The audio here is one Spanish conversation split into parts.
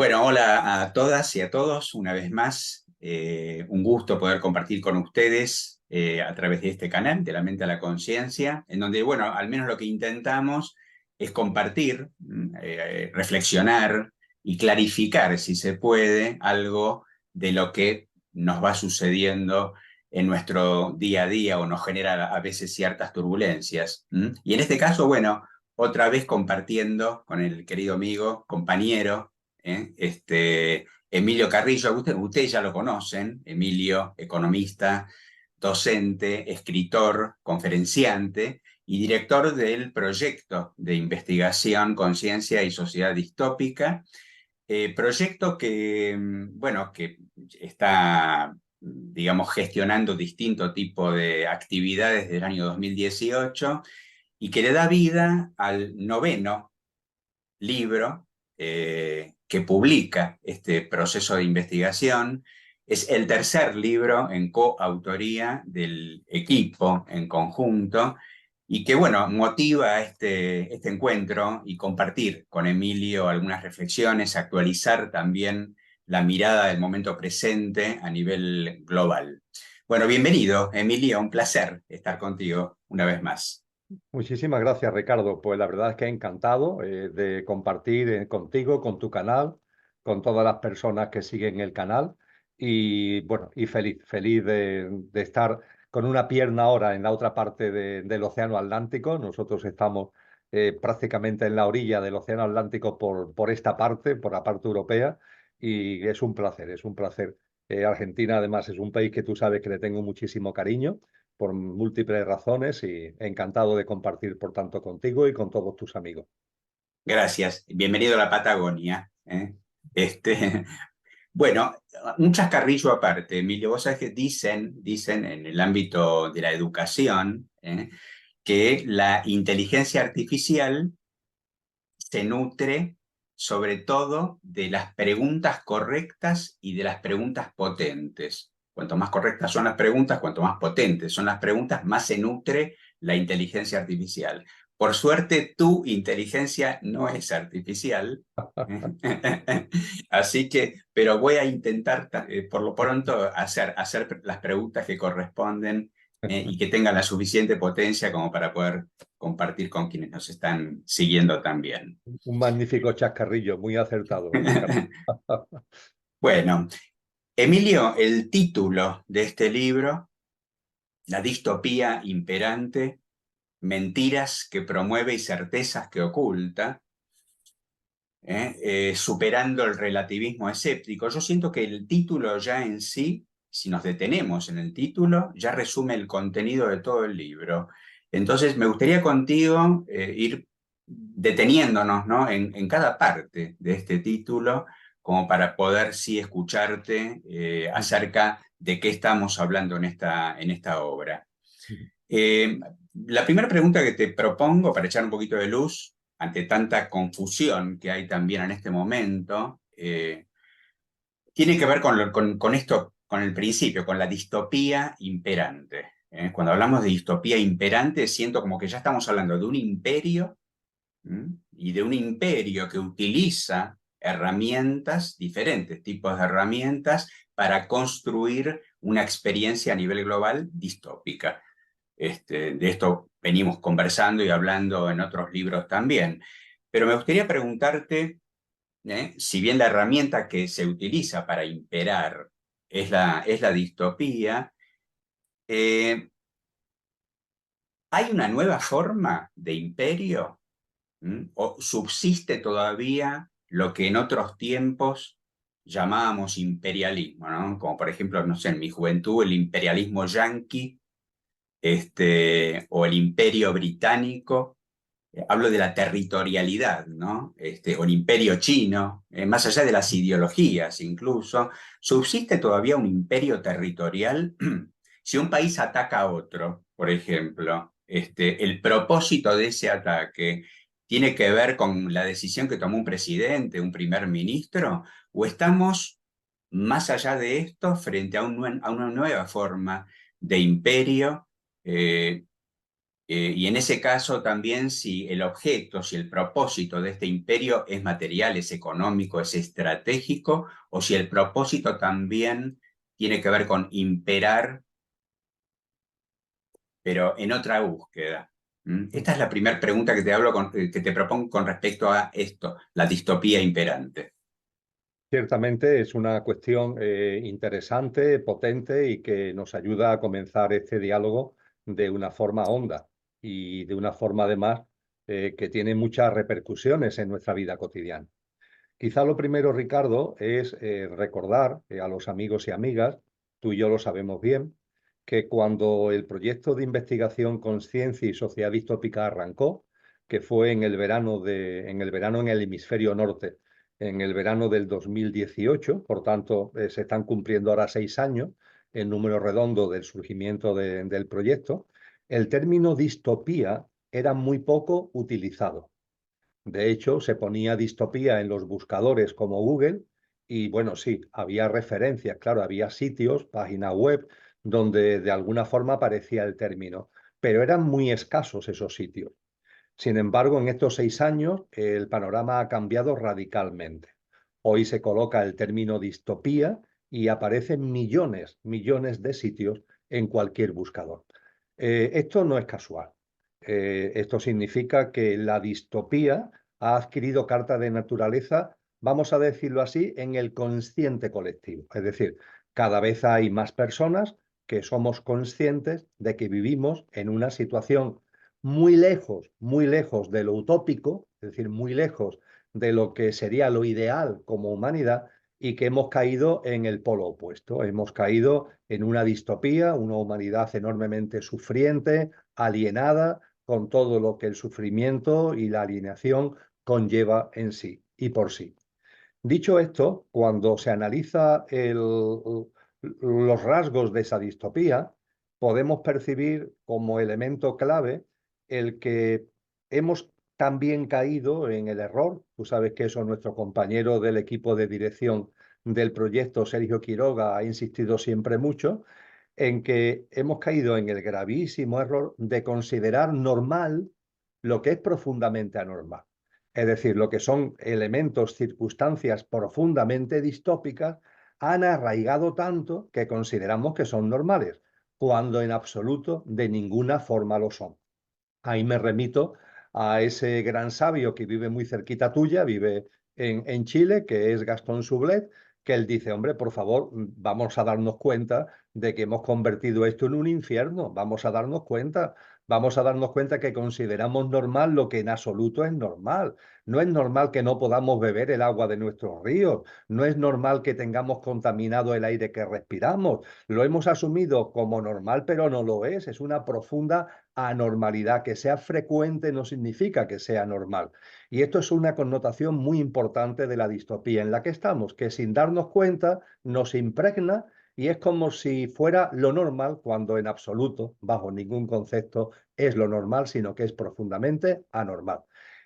Bueno, hola a todas y a todos, una vez más. Un gusto poder compartir con ustedes a través de este canal, de la mente a la conciencia, en donde, bueno, al menos lo que intentamos es compartir, reflexionar y clarificar, si se puede, algo de lo que nos va sucediendo en nuestro día a día o nos genera a veces ciertas turbulencias. Y en este caso, bueno, otra vez compartiendo con el querido amigo, compañero, Emilio Carrillo. Ustedes ya lo conocen. Emilio, economista, docente, escritor, conferenciante y director del proyecto de investigación Conciencia y Sociedad Distópica, proyecto que, bueno, que está, digamos, gestionando distinto tipo de actividades desde el año 2018 y que le da vida al noveno libro que publica este proceso de investigación. Es el tercer libro en coautoría del equipo en conjunto y que, bueno, motiva este encuentro y compartir con Emilio algunas reflexiones, actualizar también la mirada del momento presente a nivel global. Bueno, bienvenido, Emilio, un placer estar contigo una vez más. Muchísimas gracias, Ricardo. Pues la verdad es que encantado de compartir contigo, con tu canal, con todas las personas que siguen el canal y bueno, y feliz de estar con una pierna ahora en la otra parte del Océano Atlántico. Nosotros estamos prácticamente en la orilla del Océano Atlántico por esta parte, por la parte europea, y es un placer, es un placer. Argentina además es un país que tú sabes que le tengo muchísimo cariño por múltiples razones y encantado de compartir, por tanto, contigo y con todos tus amigos. Gracias. Bienvenido a la Patagonia. Este, bueno, un chascarrillo aparte, Emilio. Vos sabés que dicen en el ámbito de la educación, que la inteligencia artificial se nutre sobre todo de las preguntas correctas y de las preguntas potentes. Cuanto más correctas son las preguntas, cuanto más potentes son las preguntas, más se nutre la inteligencia artificial. Por suerte, tu inteligencia no es artificial. Así que, pero voy a intentar por lo pronto hacer las preguntas que corresponden, y que tengan la suficiente potencia como para poder compartir con quienes nos están siguiendo también. Un magnífico chascarrillo, muy acertado, Ricardo. Bueno, Emilio, el título de este libro, La distopía imperante, mentiras que promueve y certezas que oculta, superando el relativismo escéptico. Yo siento que el título ya en sí, si nos detenemos en el título, ya resume el contenido de todo el libro. Entonces, me gustaría contigo ir deteniéndonos, ¿no?, en cada parte de este título, como para poder sí escucharte acerca de qué estamos hablando en esta obra. Eh, la primera pregunta que te propongo, para echar un poquito de luz ante tanta confusión que hay también en este momento, tiene que ver con esto, con el principio, con la distopía imperante. Cuando hablamos de distopía imperante, siento como que ya estamos hablando de un imperio, y de un imperio que utiliza herramientas, diferentes tipos de herramientas, para construir una experiencia a nivel global distópica. De esto venimos conversando y hablando en otros libros también. Pero me gustaría preguntarte, si bien la herramienta que se utiliza para imperar es la distopía, eh, ¿hay una nueva forma de imperio? ¿O subsiste todavía lo que en otros tiempos llamábamos imperialismo, ¿no? Como por ejemplo, no sé, en mi juventud, el imperialismo yanqui, o el imperio británico? Hablo de la territorialidad, ¿no? O el imperio chino, más allá de las ideologías incluso. ¿Subsiste todavía un imperio territorial? Si un país ataca a otro, por ejemplo, el propósito de ese ataque tiene que ver con la decisión que tomó un presidente, un primer ministro, o estamos más allá de esto frente a una nueva forma de imperio, eh, Y en ese caso también si el objeto, si el propósito de este imperio es material, es económico, es estratégico, o si el propósito también tiene que ver con imperar, pero en otra búsqueda. ¿Mm? Esta es la primera pregunta que te hablo que te propongo con respecto a esto, la distopía imperante. Ciertamente es una cuestión interesante, potente y que nos ayuda a comenzar este diálogo de una forma honda y de una forma además que tiene muchas repercusiones en nuestra vida cotidiana. Quizá lo primero, Ricardo, es recordar a los amigos y amigas, tú y yo lo sabemos bien, que cuando el proyecto de investigación Conciencia y Sociedad Distópica arrancó, que fue en el verano en el hemisferio norte, en el verano del 2018, por tanto, se están cumpliendo ahora 6 años, el número redondo del surgimiento del proyecto, el término distopía era muy poco utilizado. De hecho, se ponía distopía en los buscadores como Google y bueno, sí, había referencias, claro, había sitios, páginas web, donde de alguna forma aparecía el término, pero eran muy escasos esos sitios. Sin embargo, en estos 6 años el panorama ha cambiado radicalmente. Hoy se coloca el término distopía y aparecen millones, millones de sitios en cualquier buscador. Esto no es casual. Esto significa que la distopía ha adquirido carta de naturaleza, vamos a decirlo así, en el consciente colectivo. Es decir, cada vez hay más personas que somos conscientes de que vivimos en una situación muy lejos de lo utópico, es decir, muy lejos de lo que sería lo ideal como humanidad y que hemos caído en el polo opuesto. Hemos caído en una distopía, una humanidad enormemente sufriente, alienada, con todo lo que el sufrimiento y la alienación conlleva en sí y por sí. Dicho esto, cuando se analiza los rasgos de esa distopía, podemos percibir como elemento clave el que hemos también caído en el error. Tú sabes que eso nuestro compañero del equipo de dirección del proyecto, Sergio Quiroga, ha insistido siempre mucho, en que hemos caído en el gravísimo error de considerar normal lo que es profundamente anormal. Es decir, lo que son elementos, circunstancias profundamente distópicas, han arraigado tanto que consideramos que son normales, cuando en absoluto de ninguna forma lo son. Ahí me remito a ese gran sabio que vive muy cerquita tuya, vive en Chile, que es Gastón Sublet, que él dice, hombre, por favor, vamos a darnos cuenta de que hemos convertido esto en un infierno, vamos a darnos cuenta que consideramos normal lo que en absoluto es normal. No es normal que no podamos beber el agua de nuestros ríos, no es normal que tengamos contaminado el aire que respiramos, lo hemos asumido como normal, pero no lo es una profunda anormalidad. Que sea frecuente no significa que sea normal. Y esto es una connotación muy importante de la distopía en la que estamos, que sin darnos cuenta nos impregna y es como si fuera lo normal, cuando en absoluto, bajo ningún concepto, es lo normal, sino que es profundamente anormal.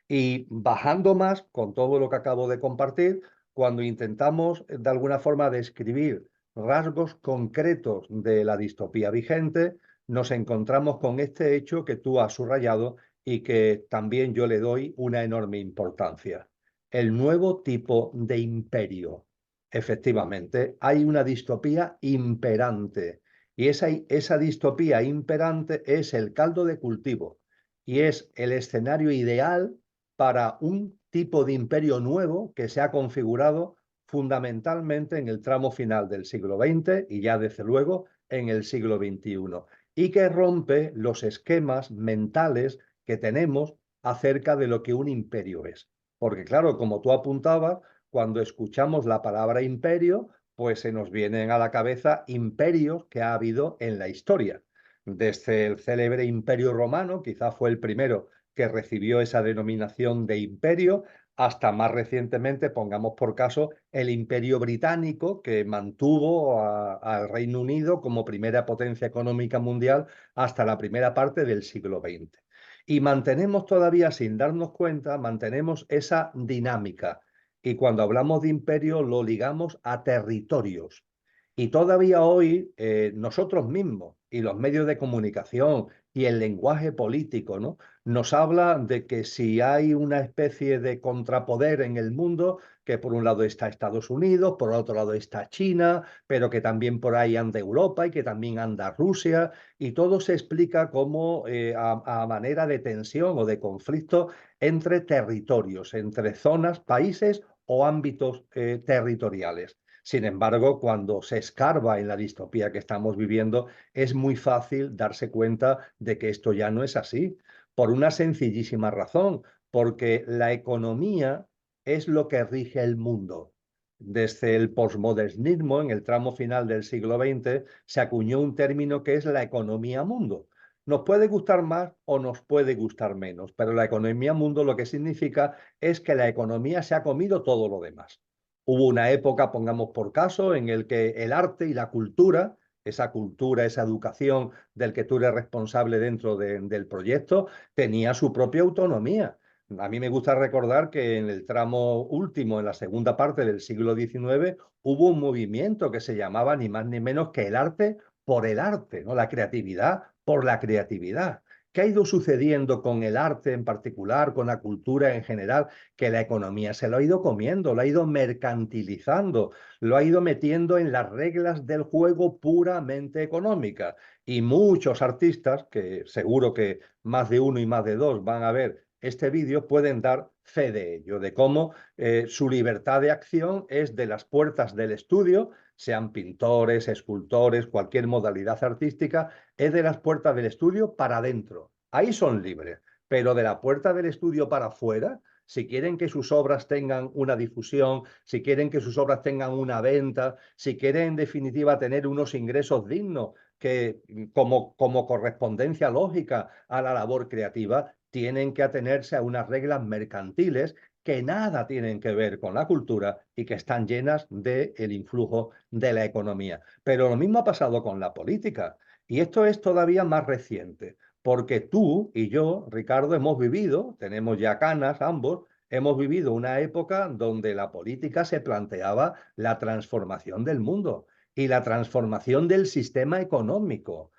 Y bajando más, con todo lo que acabo de compartir, cuando intentamos de alguna forma describir rasgos concretos de la distopía vigente, nos encontramos con este hecho que tú has subrayado y que también yo le doy una enorme importancia. El nuevo tipo de imperio. Efectivamente, hay una distopía imperante y esa distopía imperante es el caldo de cultivo y es el escenario ideal para un tipo de imperio nuevo que se ha configurado fundamentalmente en el tramo final del siglo XX y ya desde luego en el siglo XXI y que rompe los esquemas mentales que tenemos acerca de lo que un imperio es. Porque claro, como tú apuntabas, cuando escuchamos la palabra imperio, pues se nos vienen a la cabeza imperios que ha habido en la historia. Desde el célebre Imperio Romano, quizá fue el primero que recibió esa denominación de imperio, hasta más recientemente, pongamos por caso, el Imperio Británico, que mantuvo al Reino Unido como primera potencia económica mundial hasta la primera parte del siglo XX. Y mantenemos todavía, sin darnos cuenta, mantenemos esa dinámica. Y cuando hablamos de imperio, lo ligamos a territorios. Y todavía hoy nosotros mismos y los medios de comunicación y el lenguaje político, ¿no? Nos habla de que si hay una especie de contrapoder en el mundo, que por un lado está Estados Unidos, por otro lado está China, pero que también por ahí anda Europa y que también anda Rusia, y todo se explica como a manera de tensión o de conflicto entre territorios, entre zonas, países o ámbitos territoriales. Sin embargo, cuando se escarba en la distopía que estamos viviendo, es muy fácil darse cuenta de que esto ya no es así, por una sencillísima razón, porque la economía es lo que rige el mundo. Desde el posmodernismo, en el tramo final del siglo XX, se acuñó un término que es la economía mundo. Nos puede gustar más o nos puede gustar menos, pero la economía mundo lo que significa es que la economía se ha comido todo lo demás. Hubo una época, pongamos por caso, en el que el arte y la cultura, esa educación del que tú eres responsable dentro del proyecto, tenía su propia autonomía. A mí me gusta recordar que en el tramo último, en la segunda parte del siglo XIX, hubo un movimiento que se llamaba ni más ni menos que el arte por el arte, ¿no? La creatividad por la creatividad. ¿Qué ha ido sucediendo con el arte en particular, con la cultura en general? Que la economía se lo ha ido comiendo, lo ha ido mercantilizando, lo ha ido metiendo en las reglas del juego puramente económicas. Y muchos artistas, que seguro que más de uno y más de dos van a ver este vídeo, pueden dar fe de ello, de cómo su libertad de acción es de las puertas del estudio, sean pintores, escultores, cualquier modalidad artística, es de las puertas del estudio para adentro. Ahí son libres, pero de la puerta del estudio para afuera, si quieren que sus obras tengan una difusión, si quieren que sus obras tengan una venta, si quieren en definitiva tener unos ingresos dignos que como correspondencia lógica a la labor creativa, tienen que atenerse a unas reglas mercantiles que nada tienen que ver con la cultura y que están llenas del influjo de la economía. Pero lo mismo ha pasado con la política. Y esto es todavía más reciente, porque tú y yo, Ricardo, hemos vivido, tenemos ya canas ambos, hemos vivido una época donde la política se planteaba la transformación del mundo y la transformación del sistema económico.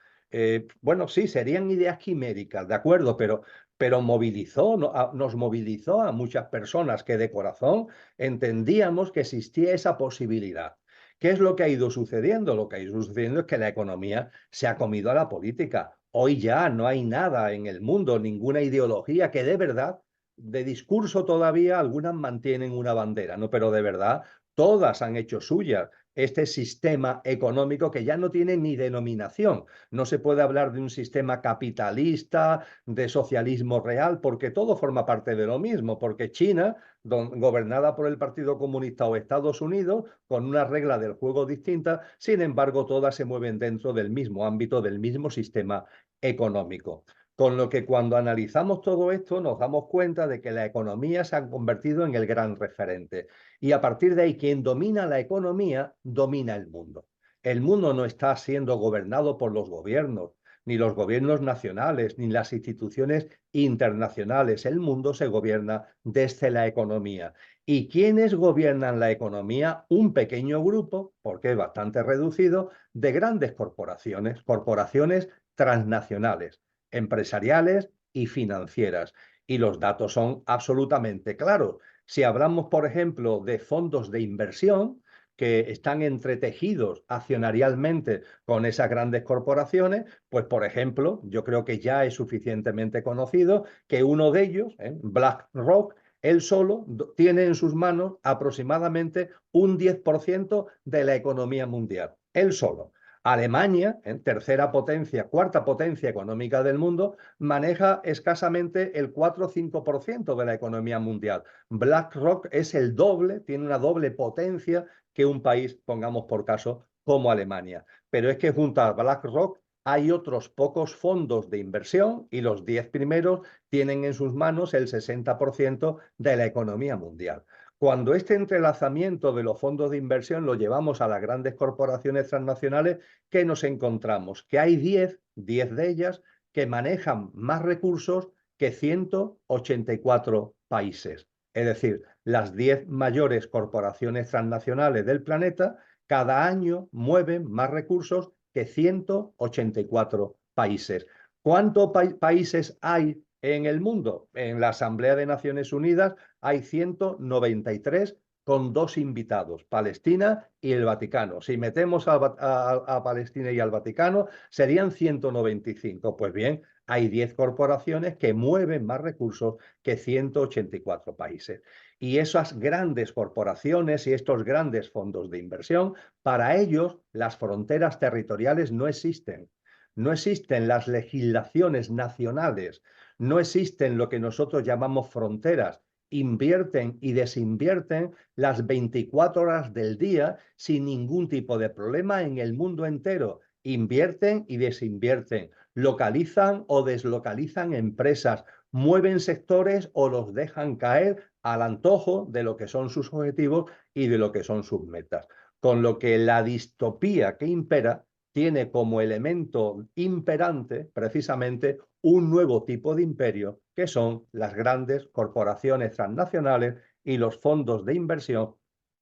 Bueno, sí, serían ideas quiméricas, de acuerdo, pero movilizó, nos movilizó a muchas personas que de corazón entendíamos que existía esa posibilidad. ¿Qué es lo que ha ido sucediendo? Lo que ha ido sucediendo es que la economía se ha comido a la política. Hoy ya no hay nada en el mundo, ninguna ideología que de verdad, de discurso todavía, algunas mantienen una bandera, ¿no? Pero de verdad, todas han hecho suya este sistema económico que ya no tiene ni denominación. No se puede hablar de un sistema capitalista, de socialismo real, porque todo forma parte de lo mismo, porque China, gobernada por el Partido Comunista, o Estados Unidos, con una regla del juego distinta, sin embargo, todas se mueven dentro del mismo ámbito, del mismo sistema económico. Con lo que cuando analizamos todo esto nos damos cuenta de que la economía se ha convertido en el gran referente. Y a partir de ahí, quien domina la economía, domina el mundo. El mundo no está siendo gobernado por los gobiernos, ni los gobiernos nacionales, ni las instituciones internacionales. El mundo se gobierna desde la economía. ¿Y quiénes gobiernan la economía? Un pequeño grupo, porque es bastante reducido, de grandes corporaciones, corporaciones transnacionales, empresariales y financieras. Y los datos son absolutamente claros. Si hablamos, por ejemplo, de fondos de inversión que están entretejidos accionarialmente con esas grandes corporaciones, pues, por ejemplo, yo creo que ya es suficientemente conocido que uno de ellos, BlackRock, él solo tiene en sus manos aproximadamente un 10% de la economía mundial. Él solo. Alemania, tercera potencia, cuarta potencia económica del mundo, maneja escasamente el 4 o 5% de la economía mundial. BlackRock es el doble, tiene una doble potencia que un país, pongamos por caso, como Alemania. Pero es que junto a BlackRock hay otros pocos fondos de inversión y los 10 primeros tienen en sus manos el 60% de la economía mundial. Cuando este entrelazamiento de los fondos de inversión lo llevamos a las grandes corporaciones transnacionales, ¿qué nos encontramos? Que hay 10 de ellas que manejan más recursos que 184 países. Es decir, las 10 mayores corporaciones transnacionales del planeta cada año mueven más recursos que 184 países. ¿Cuántos países hay en el mundo? En la Asamblea de Naciones Unidas hay 193 con 2 invitados, Palestina y el Vaticano. Si metemos a Palestina y al Vaticano, serían 195. Pues bien, hay 10 corporaciones que mueven más recursos que 184 países. Y esas grandes corporaciones y estos grandes fondos de inversión, para ellos las fronteras territoriales no existen. No existen las legislaciones nacionales, no existen lo que nosotros llamamos fronteras. Invierten y desinvierten las 24 horas del día sin ningún tipo de problema en el mundo entero. Invierten y desinvierten, localizan o deslocalizan empresas, mueven sectores o los dejan caer al antojo de lo que son sus objetivos y de lo que son sus metas. Con lo que la distopía que impera tiene como elemento imperante precisamente un nuevo tipo de imperio, que son las grandes corporaciones transnacionales y los fondos de inversión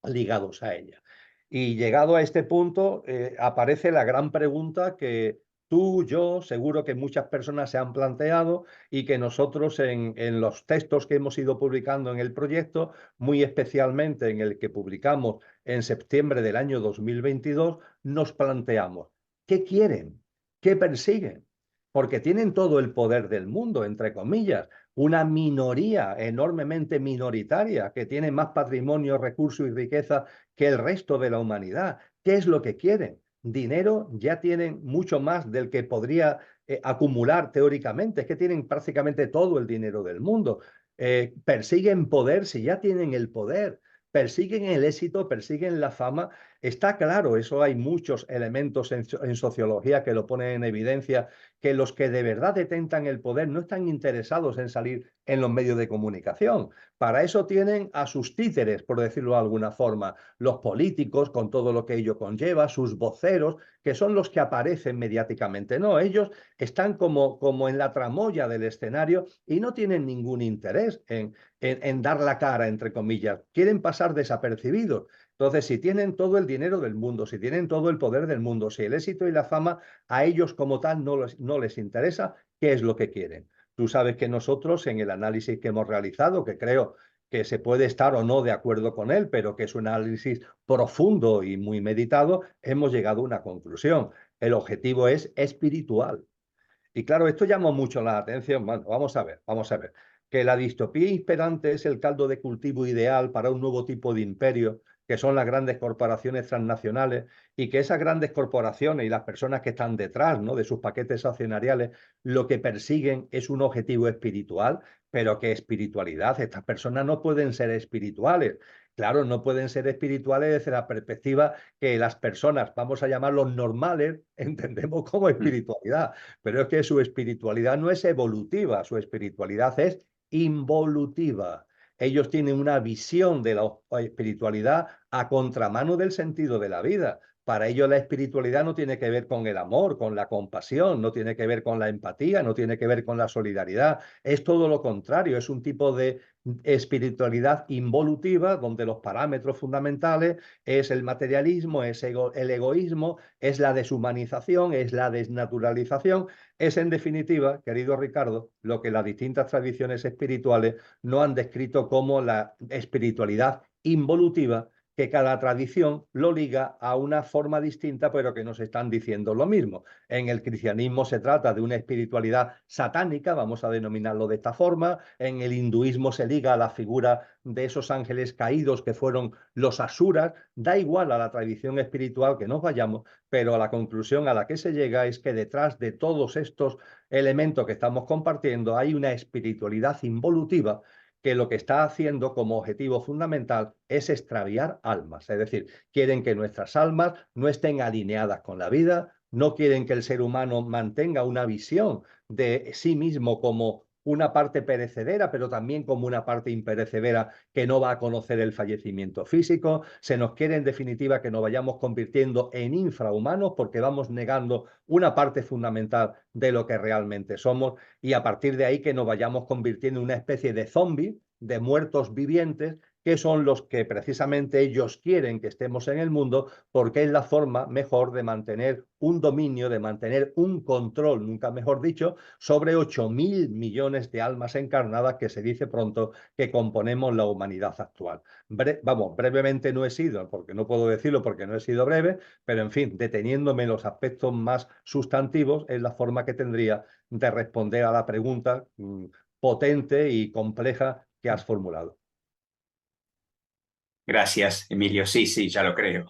ligados a ellas. Y llegado a este punto, aparece la gran pregunta que tú, yo, seguro que muchas personas se han planteado y que nosotros en los textos que hemos ido publicando en el proyecto, muy especialmente en el que publicamos en septiembre del año 2022, nos planteamos, ¿qué quieren? ¿Qué persiguen? Porque tienen todo el poder del mundo, entre comillas, una minoría enormemente minoritaria que tiene más patrimonio, recursos y riqueza que el resto de la humanidad. ¿Qué es lo que quieren? Dinero ya tienen mucho más del que podría acumular teóricamente, es que tienen prácticamente todo el dinero del mundo. Persiguen poder si ya tienen el poder, persiguen el éxito, persiguen la fama. Está claro, eso hay muchos elementos en sociología que lo ponen en evidencia, que los que de verdad detentan el poder no están interesados en salir en los medios de comunicación. Para eso tienen a sus títeres, por decirlo de alguna forma, los políticos, con todo lo que ello conlleva, sus voceros, que son los que aparecen mediáticamente. No, ellos están como en la tramoya del escenario y no tienen ningún interés en dar la cara, entre comillas. Quieren pasar desapercibidos. Entonces, si tienen todo el dinero del mundo, si tienen todo el poder del mundo, si el éxito y la fama a ellos como tal no les interesa, ¿qué es lo que quieren? Tú sabes que nosotros en el análisis que hemos realizado, que creo que se puede estar o no de acuerdo con él, pero que es un análisis profundo y muy meditado, hemos llegado a una conclusión. El objetivo es espiritual. Y claro, esto llamó mucho la atención. Bueno, vamos a ver. Que la distopía imperante es el caldo de cultivo ideal para un nuevo tipo de imperio, que son las grandes corporaciones transnacionales, y que esas grandes corporaciones y las personas que están detrás, ¿no?, de sus paquetes accionariales, lo que persiguen es un objetivo espiritual, pero ¿qué espiritualidad? Estas personas no pueden ser espirituales. Claro, no pueden ser espirituales desde la perspectiva que las personas, vamos a llamarlos normales, entendemos como espiritualidad, pero es que su espiritualidad no es evolutiva, su espiritualidad es involutiva. Ellos tienen una visión de la espiritualidad a contramano del sentido de la vida. Para ellos la espiritualidad no tiene que ver con el amor, con la compasión, no tiene que ver con la empatía, no tiene que ver con la solidaridad. Es todo lo contrario, es un tipo de espiritualidad involutiva donde los parámetros fundamentales es el materialismo, es el egoísmo, es la deshumanización, es la desnaturalización. Es en definitiva, querido Ricardo, lo que las distintas tradiciones espirituales no han descrito como la espiritualidad involutiva, que cada tradición lo liga a una forma distinta, pero que nos están diciendo lo mismo. En el cristianismo se trata de una espiritualidad satánica, vamos a denominarlo de esta forma. En el hinduismo se liga a la figura de esos ángeles caídos que fueron los asuras. Da igual a la tradición espiritual que nos vayamos, pero a la conclusión a la que se llega es que detrás de todos estos elementos que estamos compartiendo hay una espiritualidad involutiva que lo que está haciendo como objetivo fundamental es extraviar almas. Es decir, quieren que nuestras almas no estén alineadas con la vida, no quieren que el ser humano mantenga una visión de sí mismo como una parte perecedera, pero también como una parte imperecedera que no va a conocer el fallecimiento físico. Se nos quiere, en definitiva, que nos vayamos convirtiendo en infrahumanos porque vamos negando una parte fundamental de lo que realmente somos, y a partir de ahí que nos vayamos convirtiendo en una especie de zombie, de muertos vivientes, que son los que precisamente ellos quieren que estemos en el mundo, porque es la forma mejor de mantener un dominio, de mantener un control, nunca mejor dicho, sobre 8.000 millones de almas encarnadas que se dice pronto que componemos la humanidad actual. Brevemente no he sido, porque no puedo decirlo porque no he sido breve, pero en fin, deteniéndome en los aspectos más sustantivos, es la forma que tendría de responder a la pregunta potente y compleja que has formulado. Gracias, Emilio. Sí, sí, ya lo creo.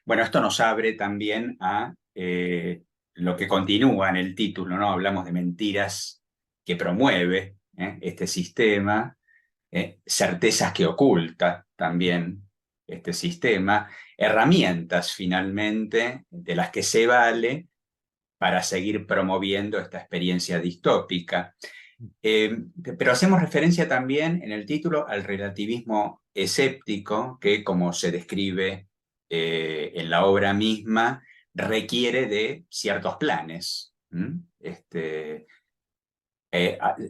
Bueno, esto nos abre también a lo que continúa en el título, ¿no? Hablamos de mentiras que promueve este sistema, certezas que oculta también este sistema, herramientas finalmente de las que se vale para seguir promoviendo esta experiencia distópica. Pero hacemos referencia también en el título al relativismo escéptico, que como se describe en la obra misma, requiere de ciertos planes.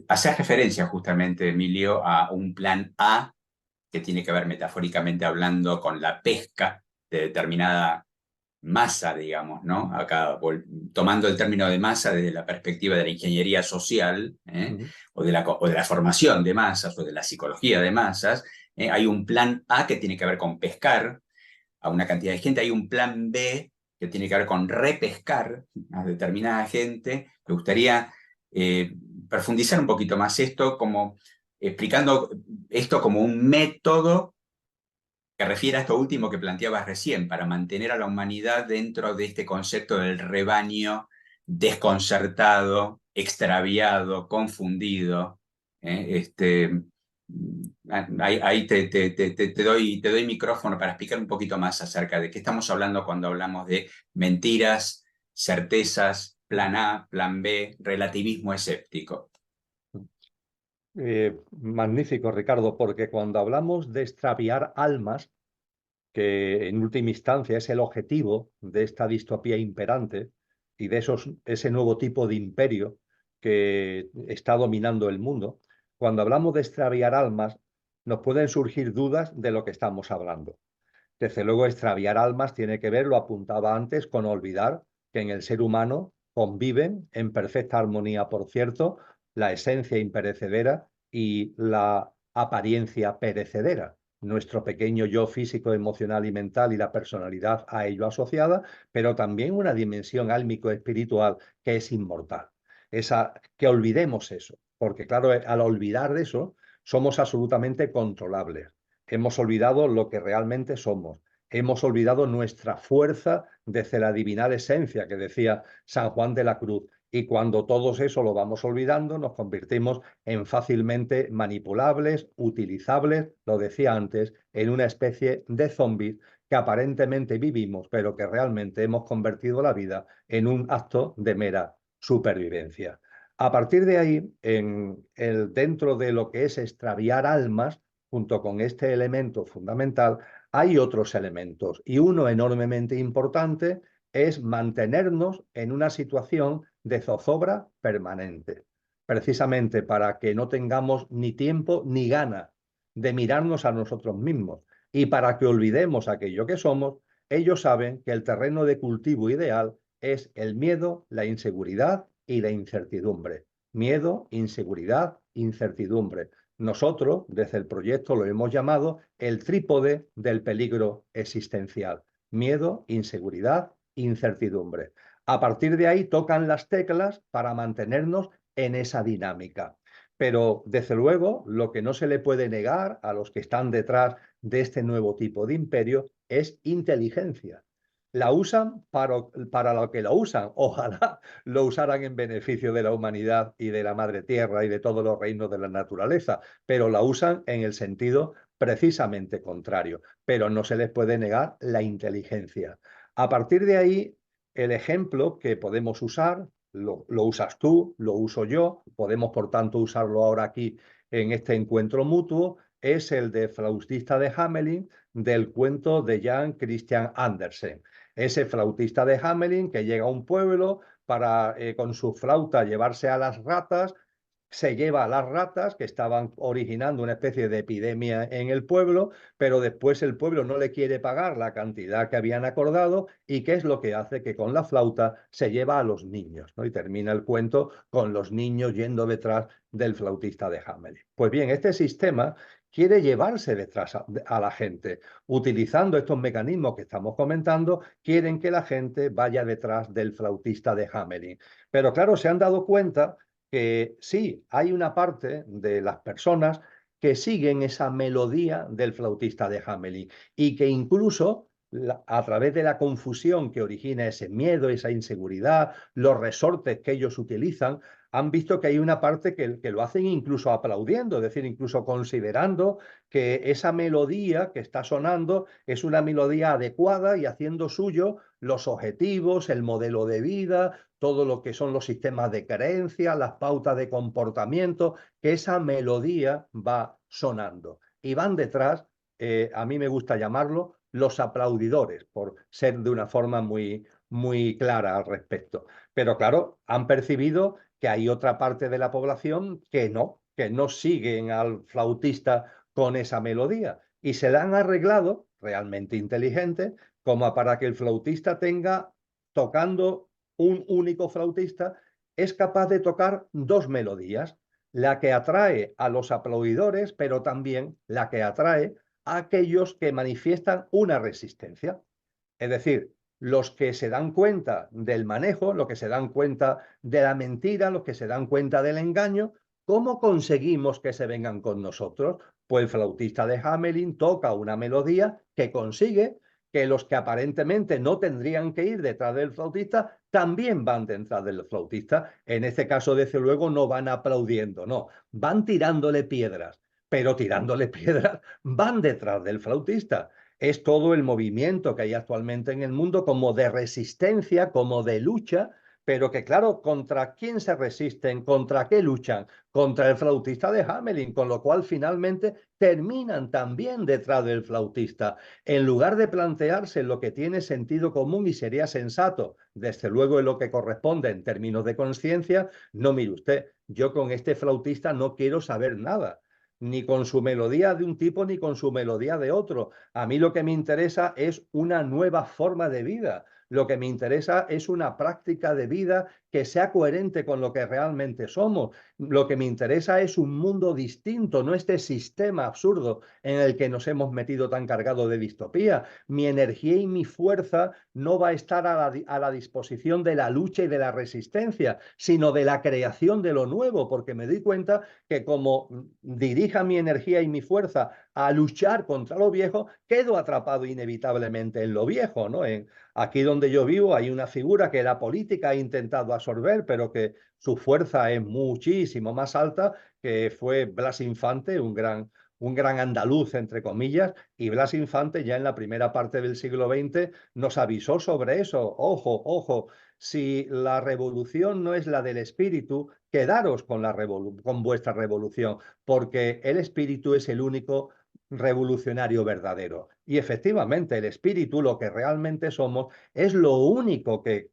Hace referencia justamente, Emilio, a un plan A que tiene que ver metafóricamente hablando con la pesca de determinada masa, digamos, ¿no? Acá tomando el término de masa desde la perspectiva de la ingeniería social, o de la formación de masas, o de la psicología de masas, hay un plan A que tiene que ver con pescar a una cantidad de gente, hay un plan B que tiene que ver con repescar a determinada gente. Me gustaría profundizar un poquito más esto, como explicando esto como un método que refiere a esto último que planteabas recién, para mantener a la humanidad dentro de este concepto del rebaño desconcertado, extraviado, confundido. Ahí te doy micrófono para explicar un poquito más acerca de qué estamos hablando cuando hablamos de mentiras, certezas, plan A, plan B, relativismo escéptico. Magnífico, Ricardo, porque cuando hablamos de extraviar almas, que en última instancia es el objetivo de esta distopía imperante y de ese nuevo tipo de imperio que está dominando el mundo, cuando hablamos de extraviar almas, nos pueden surgir dudas de lo que estamos hablando. Desde luego, extraviar almas tiene que ver, lo apuntaba antes, con olvidar que en el ser humano conviven en perfecta armonía, por cierto, la esencia imperecedera y la apariencia perecedera. Nuestro pequeño yo físico, emocional y mental y la personalidad a ello asociada, pero también una dimensión álmico-espiritual que es inmortal. Que olvidemos eso, porque claro, al olvidar eso, somos absolutamente controlables. Hemos olvidado lo que realmente somos. Hemos olvidado nuestra fuerza desde la divinal esencia que decía San Juan de la Cruz. Y cuando todo eso lo vamos olvidando, nos convertimos en fácilmente manipulables, utilizables, lo decía antes, en una especie de zombies que aparentemente vivimos, pero que realmente hemos convertido la vida en un acto de mera supervivencia. A partir de ahí, dentro de lo que es extraviar almas, junto con este elemento fundamental, hay otros elementos y uno enormemente importante es mantenernos en una situación de zozobra permanente, precisamente para que no tengamos ni tiempo ni gana de mirarnos a nosotros mismos y para que olvidemos aquello que somos. Ellos saben que el terreno de cultivo ideal es el miedo, la inseguridad y la incertidumbre. Miedo, inseguridad, incertidumbre. Nosotros, desde el proyecto, lo hemos llamado el trípode del peligro existencial. Miedo, inseguridad, incertidumbre. A partir de ahí tocan las teclas para mantenernos en esa dinámica. Pero, desde luego, lo que no se le puede negar a los que están detrás de este nuevo tipo de imperio es inteligencia. La usan para lo que lo usan. Ojalá lo usaran en beneficio de la humanidad y de la madre tierra y de todos los reinos de la naturaleza, pero la usan en el sentido precisamente contrario. Pero no se les puede negar la inteligencia. A partir de ahí, el ejemplo que podemos usar, lo usas tú, lo uso yo, podemos por tanto usarlo ahora aquí en este encuentro mutuo, es el de Flautista de Hamelin del cuento de Jan Christian Andersen. Ese flautista de Hamelin que llega a un pueblo para con su flauta llevarse a las ratas, se lleva a las ratas que estaban originando una especie de epidemia en el pueblo, pero después el pueblo no le quiere pagar la cantidad que habían acordado y qué es lo que hace que con la flauta se lleva a los niños, ¿no? Y termina el cuento con los niños yendo detrás del flautista de Hamelin. Pues bien, este sistema quiere llevarse detrás a la gente. Utilizando estos mecanismos que estamos comentando, quieren que la gente vaya detrás del flautista de Hamelin. Pero claro, se han dado cuenta que sí, hay una parte de las personas que siguen esa melodía del flautista de Hamelin y que incluso a través de la confusión que origina ese miedo, esa inseguridad, los resortes que ellos utilizan, han visto que hay una parte que lo hacen incluso aplaudiendo, es decir, incluso considerando que esa melodía que está sonando es una melodía adecuada y haciendo suyo los objetivos, el modelo de vida, todo lo que son los sistemas de creencia, las pautas de comportamiento, que esa melodía va sonando. Y van detrás, a mí me gusta llamarlo, los aplaudidores, por ser de una forma muy clara al respecto. Pero claro, han percibido que hay otra parte de la población que no siguen al flautista con esa melodía y se la han arreglado, realmente inteligente, como para que el flautista tenga, tocando un único flautista, es capaz de tocar dos melodías, la que atrae a los aplaudidores, pero también la que atrae a aquellos que manifiestan una resistencia. Es decir, los que se dan cuenta del manejo, los que se dan cuenta de la mentira, los que se dan cuenta del engaño, ¿cómo conseguimos que se vengan con nosotros? Pues el flautista de Hamelin toca una melodía que consigue que los que aparentemente no tendrían que ir detrás del flautista también van detrás del flautista. En este caso, desde luego, no van aplaudiendo, no, van tirándole piedras, pero tirándole piedras van detrás del flautista. Es todo el movimiento que hay actualmente en el mundo como de resistencia, como de lucha, pero que claro, ¿contra quién se resisten? ¿Contra qué luchan? Contra el flautista de Hamelin, con lo cual finalmente terminan también detrás del flautista. En lugar de plantearse lo que tiene sentido común y sería sensato, desde luego en lo que corresponde en términos de conciencia, no, mire usted, yo con este flautista no quiero saber nada, ni con su melodía de un tipo ni con su melodía de otro. A mí lo que me interesa es una nueva forma de vida. Lo que me interesa es una práctica de vida que sea coherente con lo que realmente somos. Lo que me interesa es un mundo distinto, no este sistema absurdo en el que nos hemos metido tan cargado de distopía. Mi energía y mi fuerza no va a estar a la disposición de la lucha y de la resistencia, sino de la creación de lo nuevo, porque me doy cuenta que como dirija mi energía y mi fuerza a luchar contra lo viejo, quedo atrapado inevitablemente en lo viejo, ¿no? Aquí donde yo vivo hay una figura que la política ha intentado absorber, pero que su fuerza es muchísimo más alta, que fue Blas Infante, un gran andaluz, entre comillas, y Blas Infante ya en la primera parte del siglo XX nos avisó sobre eso. Ojo, ojo, si la revolución no es la del espíritu, quedaros con vuestra revolución, porque el espíritu es el único revolucionario verdadero. Y efectivamente, el espíritu, lo que realmente somos, es lo único que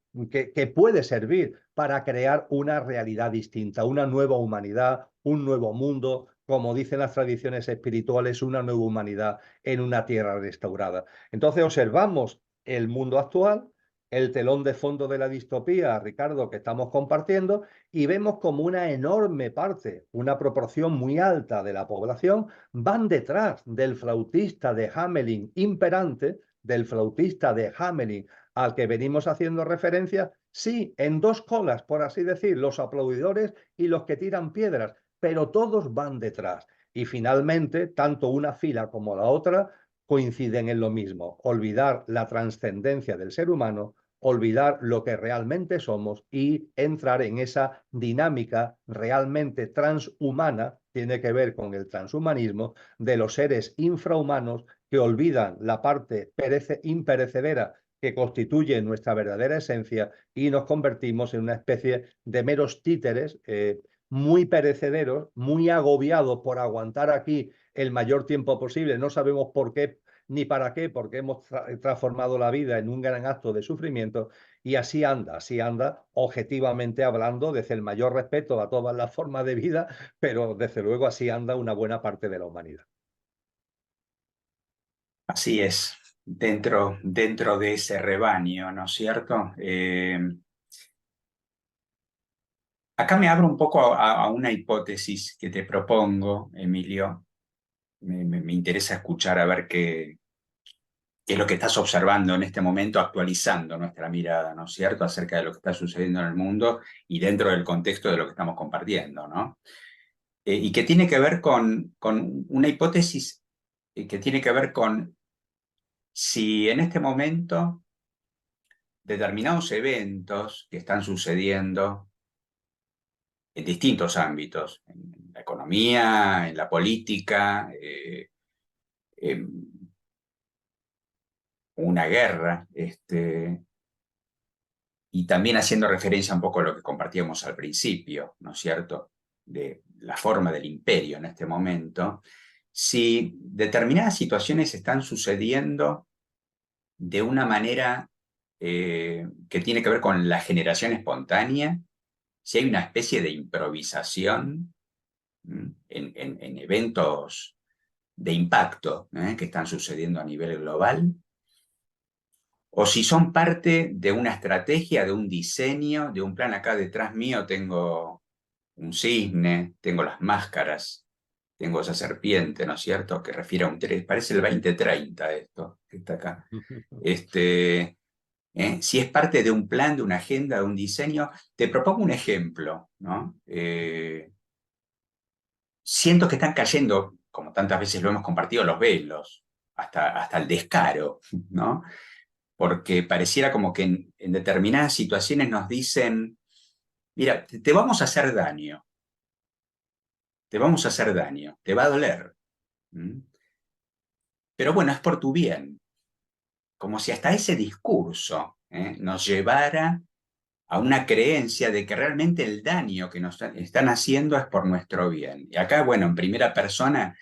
puede servir para crear una realidad distinta, una nueva humanidad, un nuevo mundo, como dicen las tradiciones espirituales, una nueva humanidad en una tierra restaurada. Entonces observamos el mundo actual, el telón de fondo de la distopía, Ricardo, que estamos compartiendo, y vemos como una enorme parte, una proporción muy alta de la población, van detrás del flautista de Hamelin imperante, del flautista de Hamelin al que venimos haciendo referencia, sí, en dos colas, por así decir, los aplaudidores y los que tiran piedras, pero todos van detrás. Y finalmente, tanto una fila como la otra coinciden en lo mismo, olvidar la trascendencia del ser humano, olvidar lo que realmente somos y entrar en esa dinámica realmente transhumana, tiene que ver con el transhumanismo, de los seres infrahumanos que olvidan la parte imperecedera que constituye nuestra verdadera esencia y nos convertimos en una especie de meros títeres muy perecederos, muy agobiados por aguantar aquí el mayor tiempo posible. No sabemos por qué ni para qué, porque hemos transformado la vida en un gran acto de sufrimiento y así anda, objetivamente hablando, desde el mayor respeto a todas las formas de vida, pero desde luego así anda una buena parte de la humanidad. Así es, dentro de ese rebaño, ¿no es cierto? Acá me abro un poco a una hipótesis que te propongo, Emilio. Me interesa escuchar a ver qué es lo que estás observando en este momento, actualizando nuestra mirada, ¿no es cierto?, acerca de lo que está sucediendo en el mundo y dentro del contexto de lo que estamos compartiendo, ¿no? Y que tiene que ver con una hipótesis que tiene que ver con si en este momento determinados eventos que están sucediendo en distintos ámbitos, en la economía, en la política, en una guerra, y también haciendo referencia un poco a lo que compartíamos al principio, ¿no es cierto?, de la forma del imperio en este momento, si determinadas situaciones están sucediendo de una manera que tiene que ver con la generación espontánea, si hay una especie de improvisación en eventos de impacto que están sucediendo a nivel global, o si son parte de una estrategia, de un diseño, de un plan. Acá detrás mío tengo un cisne, tengo las máscaras, tengo esa serpiente, ¿no es cierto?, que refiere a un 3, parece el 2030 esto, que está acá. Si es parte de un plan, de una agenda, de un diseño, te propongo un ejemplo, ¿no? Siento que están cayendo, como tantas veces lo hemos compartido, los velos, hasta el descaro, ¿no? Porque pareciera como que en determinadas situaciones nos dicen, mira, te vamos a hacer daño, te vamos a hacer daño, te va a doler. ¿Mm? Pero bueno, es por tu bien. Como si hasta ese discurso nos llevara a una creencia de que realmente el daño que nos están haciendo es por nuestro bien. Y acá, bueno, en primera persona,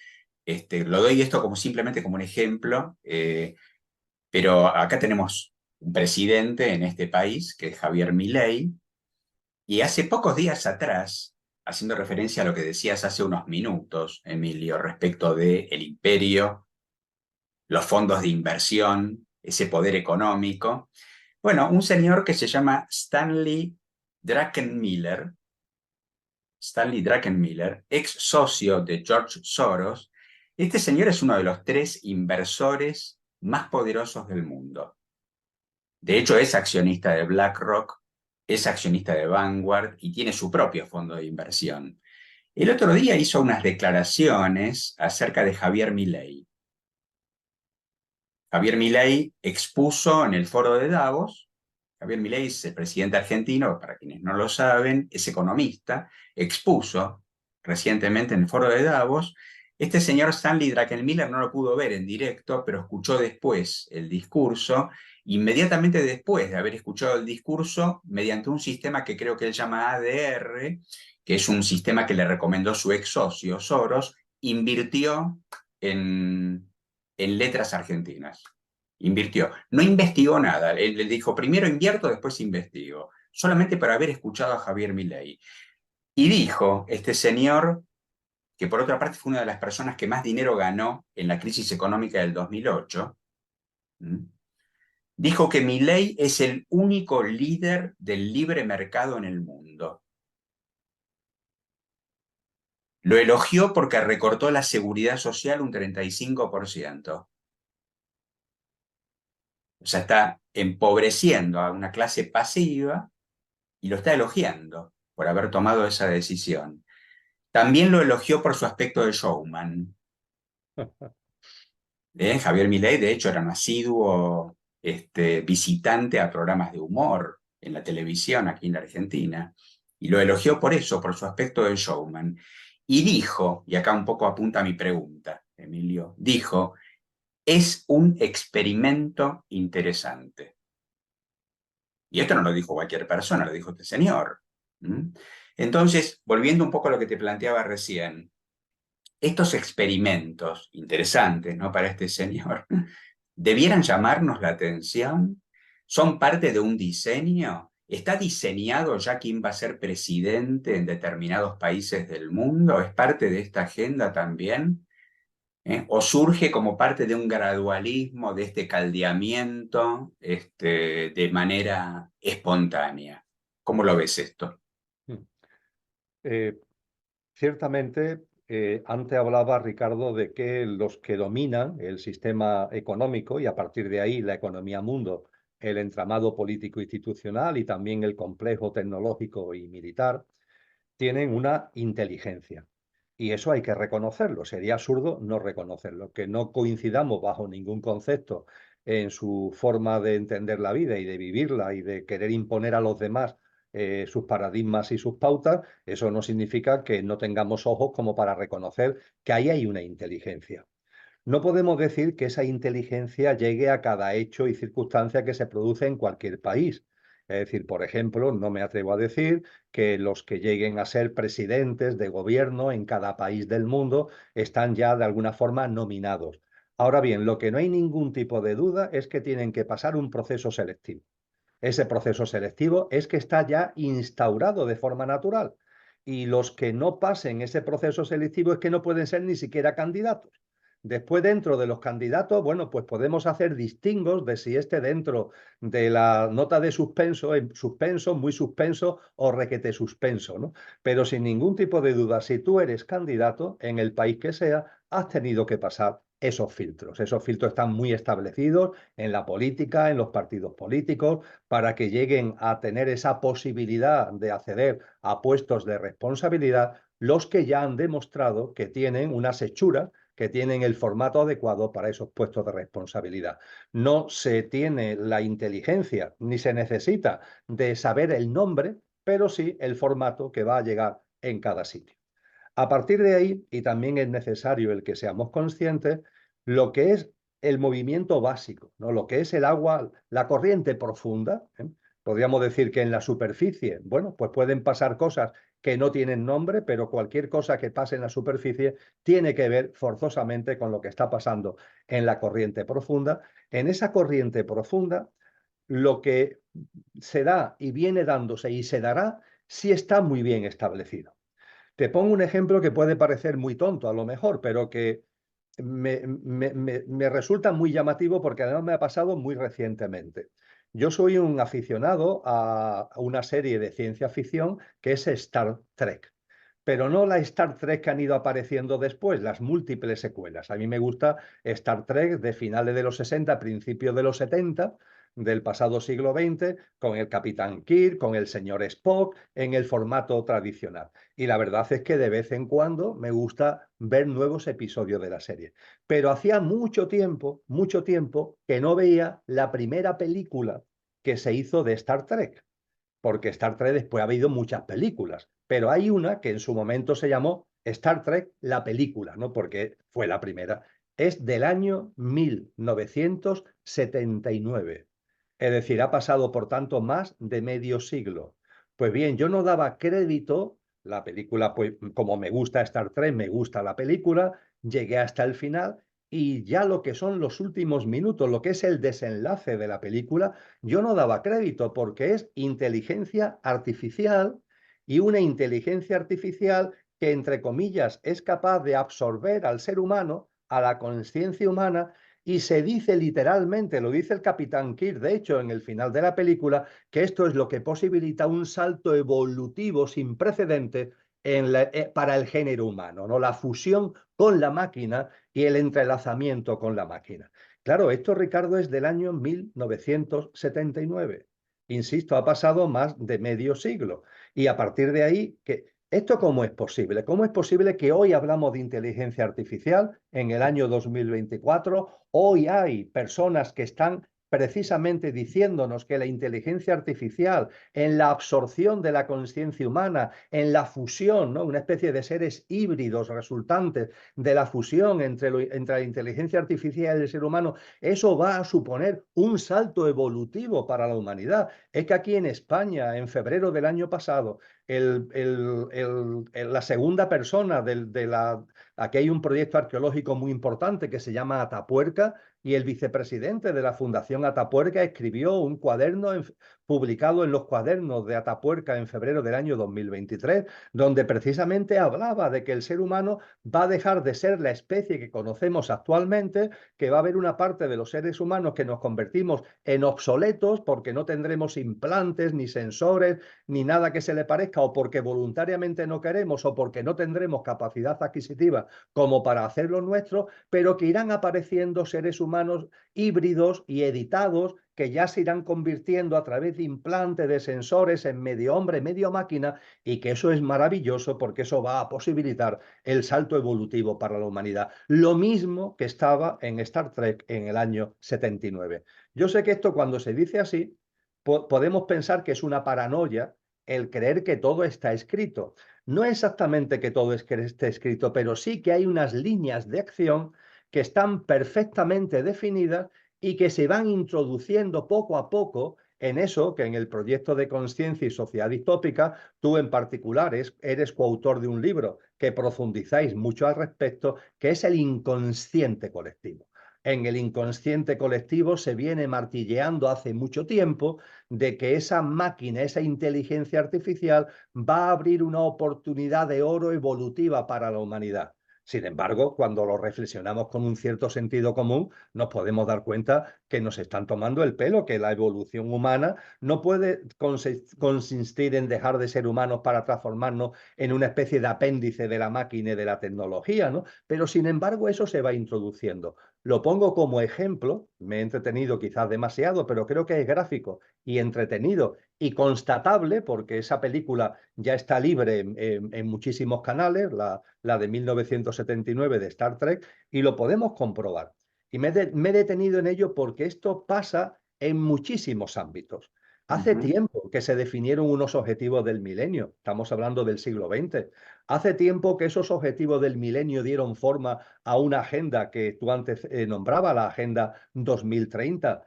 lo doy esto como simplemente como un ejemplo, pero acá tenemos un presidente en este país, que es Javier Milei, y hace pocos días atrás, haciendo referencia a lo que decías hace unos minutos, Emilio, respecto del imperio, los fondos de inversión, ese poder económico, bueno, un señor que se llama Stanley Druckenmiller, ex socio de George Soros. Este señor es uno de los 3 inversores más poderosos del mundo. De hecho, es accionista de BlackRock, es accionista de Vanguard y tiene su propio fondo de inversión. El otro día hizo unas declaraciones acerca de Javier Milei. Javier Milei expuso en el foro de Davos. Javier Milei es el presidente argentino, para quienes no lo saben, es economista, expuso recientemente en el foro de Davos. Este señor Stanley Druckenmiller no lo pudo ver en directo, pero escuchó después el discurso. Inmediatamente después de haber escuchado el discurso, mediante un sistema que creo que él llama ADR, que es un sistema que le recomendó su ex socio Soros, invirtió en letras argentinas. Invirtió. No investigó nada. Él le dijo, primero invierto, después investigo. Solamente para haber escuchado a Javier Milei. Y dijo este señor, que por otra parte fue una de las personas que más dinero ganó en la crisis económica del 2008, dijo que Milei es el único líder del libre mercado en el mundo. Lo elogió porque recortó la seguridad social un 35%. O sea, está empobreciendo a una clase pasiva y lo está elogiando por haber tomado esa decisión. También lo elogió por su aspecto de showman. Javier Milei, de hecho, era un asiduo visitante a programas de humor en la televisión aquí en la Argentina, y lo elogió por eso, por su aspecto de showman. Y dijo, y acá un poco apunta a mi pregunta, Emilio, dijo, es un experimento interesante. Y esto no lo dijo cualquier persona, lo dijo este señor. Entonces, volviendo un poco a lo que te planteaba recién, estos experimentos interesantes, ¿no? Para este señor, debieran llamarnos la atención. ¿Son parte de un diseño? ¿Está diseñado ya quién va a ser presidente en determinados países del mundo? ¿Es parte de esta agenda también? ¿O surge como parte de un gradualismo, de este caldeamiento, de manera espontánea? ¿Cómo lo ves esto? Eh, Ciertamente, antes hablaba Ricardo de que los que dominan el sistema económico y a partir de ahí la economía mundo, el entramado político institucional y también el complejo tecnológico y militar, tienen una inteligencia. Y eso hay que reconocerlo. Sería absurdo no reconocerlo. Que no coincidamos bajo ningún concepto en su forma de entender la vida y de vivirla y de querer imponer a los demás sus paradigmas y sus pautas, eso no significa que no tengamos ojos como para reconocer que ahí hay una inteligencia. No podemos decir que esa inteligencia llegue a cada hecho y circunstancia que se produce en cualquier país. Es decir, por ejemplo, no me atrevo a decir que los que lleguen a ser presidentes de gobierno en cada país del mundo están ya de alguna forma nominados. Ahora bien, lo que no hay ningún tipo de duda es que tienen que pasar un proceso selectivo. Ese proceso selectivo es que está ya instaurado de forma natural. Y los que no pasen ese proceso selectivo es que no pueden ser ni siquiera candidatos. Después, dentro de los candidatos, bueno, pues podemos hacer distingos de si esté dentro de la nota de suspenso, en suspenso, muy suspenso o requete suspenso, ¿no? Pero sin ningún tipo de duda, si tú eres candidato en el país que sea, has tenido que pasar esos filtros. Esos filtros están muy establecidos en la política, en los partidos políticos, para que lleguen a tener esa posibilidad de acceder a puestos de responsabilidad los que ya han demostrado que tienen unas hechuras, que tienen el formato adecuado para esos puestos de responsabilidad. No se tiene la inteligencia ni se necesita de saber el nombre, pero sí el formato que va a llegar en cada sitio. A partir de ahí, y también es necesario el que seamos conscientes, lo que es el movimiento básico, ¿no? Lo que es el agua, la corriente profunda, ¿eh? Podríamos decir que en la superficie, bueno, pues pueden pasar cosas que no tienen nombre, pero cualquier cosa que pase en la superficie tiene que ver forzosamente con lo que está pasando en la corriente profunda. En esa corriente profunda, lo que se da y viene dándose y se dará, sí está muy bien establecido. Te pongo un ejemplo que puede parecer muy tonto a lo mejor, pero que me resulta muy llamativo porque además me ha pasado muy recientemente. Yo soy un aficionado a una serie de ciencia ficción que es Star Trek, pero no la Star Trek que han ido apareciendo después, las múltiples secuelas. A mí me gusta Star Trek de finales de los 60, principios de los 70, del pasado siglo XX, con el Capitán Kirk, con el señor Spock, en el formato tradicional. Y la verdad es que de vez en cuando me gusta ver nuevos episodios de la serie. Pero hacía mucho tiempo que no veía la primera película que se hizo de Star Trek, porque Star Trek después ha habido muchas películas, pero hay una que en su momento se llamó Star Trek la película, ¿no? Porque fue la primera. Es del año 1979. Es decir, ha pasado por tanto más de medio siglo. Pues bien, yo no daba crédito, la película, pues como me gusta Star Trek, me gusta la película, llegué hasta el final y ya lo que son los últimos minutos, lo que es el desenlace de la película, yo no daba crédito porque es inteligencia artificial y una inteligencia artificial que, entre comillas, es capaz de absorber al ser humano, a la conciencia humana, y se dice literalmente, lo dice el capitán Kirk, de hecho, en el final de la película, que esto es lo que posibilita un salto evolutivo sin precedentes para el género humano, ¿no? La fusión con la máquina y el entrelazamiento con la máquina. Claro, esto, Ricardo, es del año 1979. Insisto, ha pasado más de medio siglo. Y a partir de ahí, ¿esto cómo es posible? ¿Cómo es posible que hoy hablamos de inteligencia artificial en el año 2024? Hoy hay personas que están precisamente diciéndonos que la inteligencia artificial, en la absorción de la conciencia humana, en la fusión, ¿no? Una especie de seres híbridos resultantes de la fusión entre la inteligencia artificial y el ser humano, eso va a suponer un salto evolutivo para la humanidad. Es que aquí en España, en febrero del año pasado, la segunda persona aquí hay un proyecto arqueológico muy importante que se llama Atapuerca, y el vicepresidente de la Fundación Atapuerca escribió un cuaderno publicado en los cuadernos de Atapuerca en febrero del año 2023, donde precisamente hablaba de que el ser humano va a dejar de ser la especie que conocemos actualmente, que va a haber una parte de los seres humanos que nos convertimos en obsoletos porque no tendremos implantes, ni sensores, ni nada que se le parezca, o porque voluntariamente no queremos, o porque no tendremos capacidad adquisitiva como para hacerlo nuestro, pero que irán apareciendo seres humanos híbridos y editados que ya se irán convirtiendo a través de implantes, de sensores, en medio hombre, medio máquina, y que eso es maravilloso porque eso va a posibilitar el salto evolutivo para la humanidad. Lo mismo que estaba en Star Trek en el año 79. Yo sé que esto, cuando se dice así, podemos pensar que es una paranoia el creer que todo está escrito. No exactamente que todo esté escrito, pero sí que hay unas líneas de acción que están perfectamente definidas y que se van introduciendo poco a poco en eso que en el proyecto de conciencia y sociedad distópica, tú en particular eres coautor de un libro que profundizáis mucho al respecto, que es el inconsciente colectivo. En el inconsciente colectivo se viene martilleando hace mucho tiempo de que esa máquina, esa inteligencia artificial, va a abrir una oportunidad de oro evolutiva para la humanidad. Sin embargo, cuando lo reflexionamos con un cierto sentido común, nos podemos dar cuenta que nos están tomando el pelo, que la evolución humana no puede consistir en dejar de ser humanos para transformarnos en una especie de apéndice de la máquina y de la tecnología, ¿no? Pero sin embargo, eso se va introduciendo. Lo pongo como ejemplo, me he entretenido quizás demasiado, pero creo que es gráfico y entretenido y constatable, porque esa película ya está libre en muchísimos canales, la de 1979 de Star Trek, y lo podemos comprobar. Y me he detenido en ello porque esto pasa en muchísimos ámbitos. Hace Ujú. tiempo que se definieron unos objetivos del milenio, estamos hablando del siglo XX. Hace tiempo que esos objetivos del milenio dieron forma a una agenda que tú antes nombrabas, la Agenda 2030,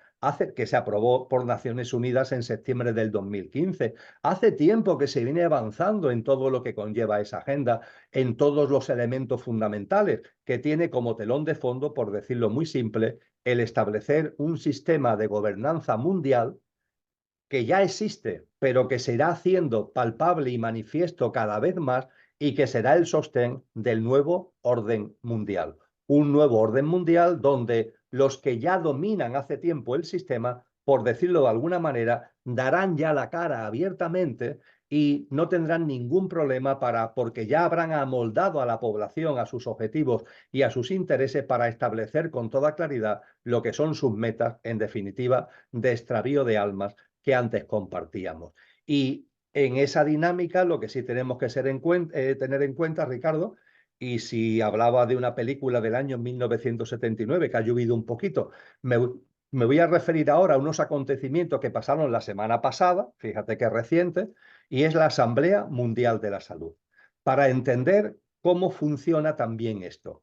que se aprobó por Naciones Unidas en septiembre del 2015. Hace tiempo que se viene avanzando en todo lo que conlleva esa agenda, en todos los elementos fundamentales, que tiene como telón de fondo, por decirlo muy simple, el establecer un sistema de gobernanza mundial que ya existe, pero que se irá haciendo palpable y manifiesto cada vez más, y que será el sostén del nuevo orden mundial. Un nuevo orden mundial donde los que ya dominan hace tiempo el sistema, por decirlo de alguna manera, darán ya la cara abiertamente y no tendrán ningún problema porque ya habrán amoldado a la población a sus objetivos y a sus intereses para establecer con toda claridad lo que son sus metas, en definitiva, de extravío de almas que antes compartíamos. Y en esa dinámica lo que sí tenemos que tener en cuenta, Ricardo, y si hablaba de una película del año 1979, que ha llovido un poquito, me, me voy a referir ahora a unos acontecimientos que pasaron la semana pasada, fíjate que reciente, y es la Asamblea Mundial de la Salud, para entender cómo funciona también esto.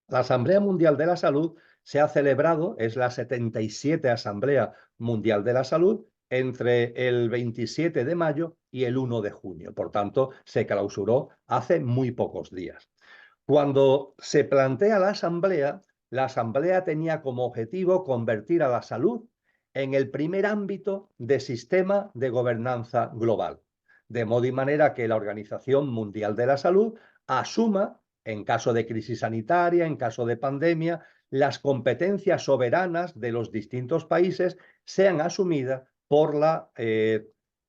La Asamblea Mundial de la Salud se ha celebrado, es la 77 Asamblea Mundial de la Salud, entre el 27 de mayo y el 1 de junio. Por tanto, se clausuró hace muy pocos días. Cuando se plantea la Asamblea tenía como objetivo convertir a la salud en el primer ámbito de sistema de gobernanza global, de modo y manera que la Organización Mundial de la Salud asuma, en caso de crisis sanitaria, en caso de pandemia, las competencias soberanas de los distintos países sean asumidas por la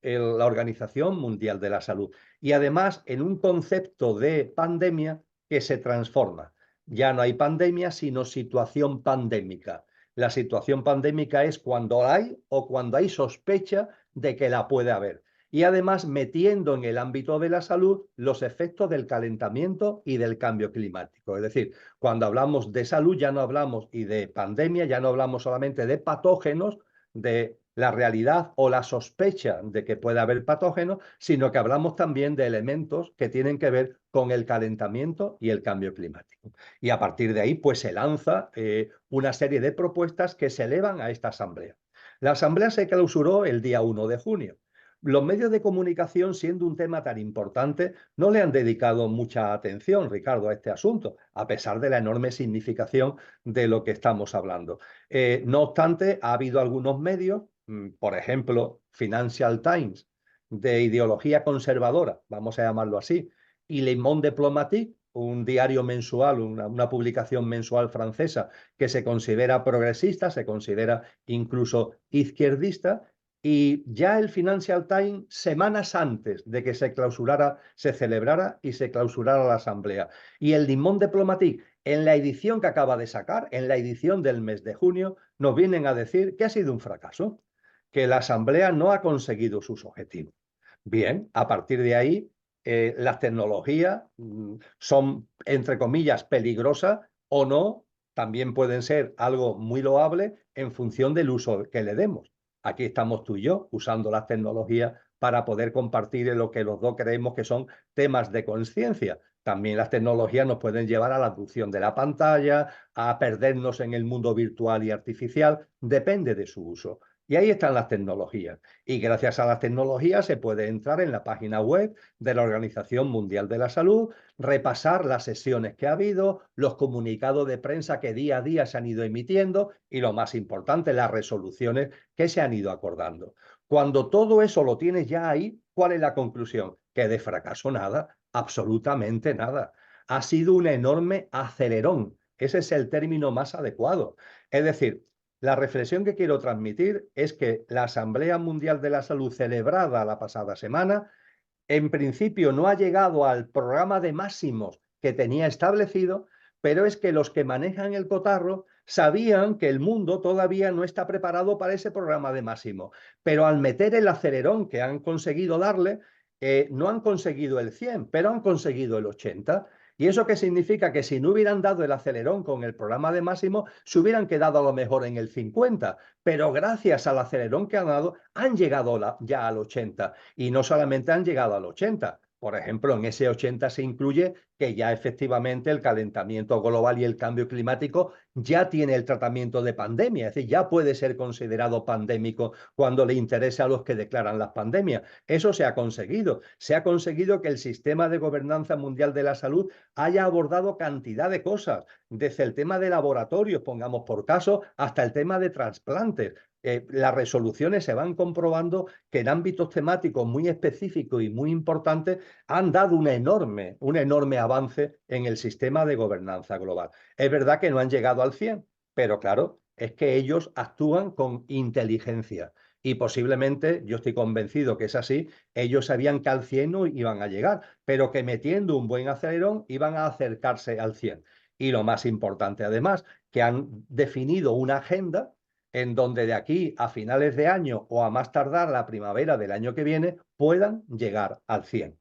Organización Mundial de la Salud. Y además, en un concepto de pandemia que se transforma. Ya no hay pandemia, sino situación pandémica. La situación pandémica es cuando hay o cuando hay sospecha de que la puede haber. y además metiendo en el ámbito de la salud los efectos del calentamiento y del cambio climático. Es decir, cuando hablamos de salud ya no hablamos y de pandemia, ya no hablamos solamente de patógenos, de la realidad o la sospecha de que puede haber patógenos, sino que hablamos también de elementos que tienen que ver con el calentamiento y el cambio climático. Y a partir de ahí, pues se lanza una serie de propuestas que se elevan a esta asamblea. La asamblea se clausuró el día 1 de junio. Los medios de comunicación, siendo un tema tan importante, no le han dedicado mucha atención, Ricardo, a este asunto, a pesar de la enorme significación de lo que estamos hablando. No obstante, ha habido algunos medios, por ejemplo, Financial Times, de ideología conservadora, vamos a llamarlo así, y Le Monde Diplomatique, un diario mensual, una publicación mensual francesa que se considera progresista, se considera incluso izquierdista, y ya el Financial Times, semanas antes de que se clausurara, se celebrara y se clausurara la asamblea. Y el Le Monde Diplomatique, en la edición que acaba de sacar, en la edición del mes de junio, nos vienen a decir que ha sido un fracaso, que la asamblea no ha conseguido sus objetivos. Bien, a partir de ahí, las tecnologías son, entre comillas, peligrosas o no, también pueden ser algo muy loable en función del uso que le demos. Aquí estamos tú y yo usando las tecnologías para poder compartir en lo que los dos creemos que son temas de conciencia. También las tecnologías nos pueden llevar a la reducción de la pantalla, a perdernos en el mundo virtual y artificial, depende de su uso. Y ahí están las tecnologías. Y gracias a las tecnologías se puede entrar en la página web de la Organización Mundial de la Salud, repasar las sesiones que ha habido, los comunicados de prensa que día a día se han ido emitiendo y, lo más importante, las resoluciones que se han ido acordando. Cuando todo eso lo tienes ya ahí, ¿cuál es la conclusión? Que de fracaso nada, absolutamente nada. Ha sido un enorme acelerón. Ese es el término más adecuado. Es decir, la reflexión que quiero transmitir es que la Asamblea Mundial de la Salud celebrada la pasada semana, en principio no ha llegado al programa de máximos que tenía establecido, pero es que los que manejan el cotarro sabían que el mundo todavía no está preparado para ese programa de máximo, pero al meter el acelerón que han conseguido darle, no han conseguido el 100, pero han conseguido el 80. ¿Y eso qué significa? Que si no hubieran dado el acelerón con el programa de máximo, se hubieran quedado a lo mejor en el 50, pero gracias al acelerón que han dado, han llegado ya al 80. Y no solamente han llegado al 80, por ejemplo, en ese 80 se incluye que ya efectivamente el calentamiento global y el cambio climático ya tiene el tratamiento de pandemia, es decir, ya puede ser considerado pandémico cuando le interese a los que declaran las pandemias. Eso se ha conseguido. Se ha conseguido que el sistema de gobernanza mundial de la salud haya abordado cantidad de cosas, desde el tema de laboratorios, pongamos por caso, hasta el tema de trasplantes. Las resoluciones se van comprobando que en ámbitos temáticos muy específicos y muy importantes han dado un enorme avance en el sistema de gobernanza global. Es verdad que no han llegado al 100, pero claro, es que ellos actúan con inteligencia y posiblemente, yo estoy convencido que es así, ellos sabían que al 100 no iban a llegar, pero que metiendo un buen acelerón iban a acercarse al 100. Y lo más importante además, que han definido una agenda en donde de aquí a finales de año o a más tardar la primavera del año que viene puedan llegar al 100,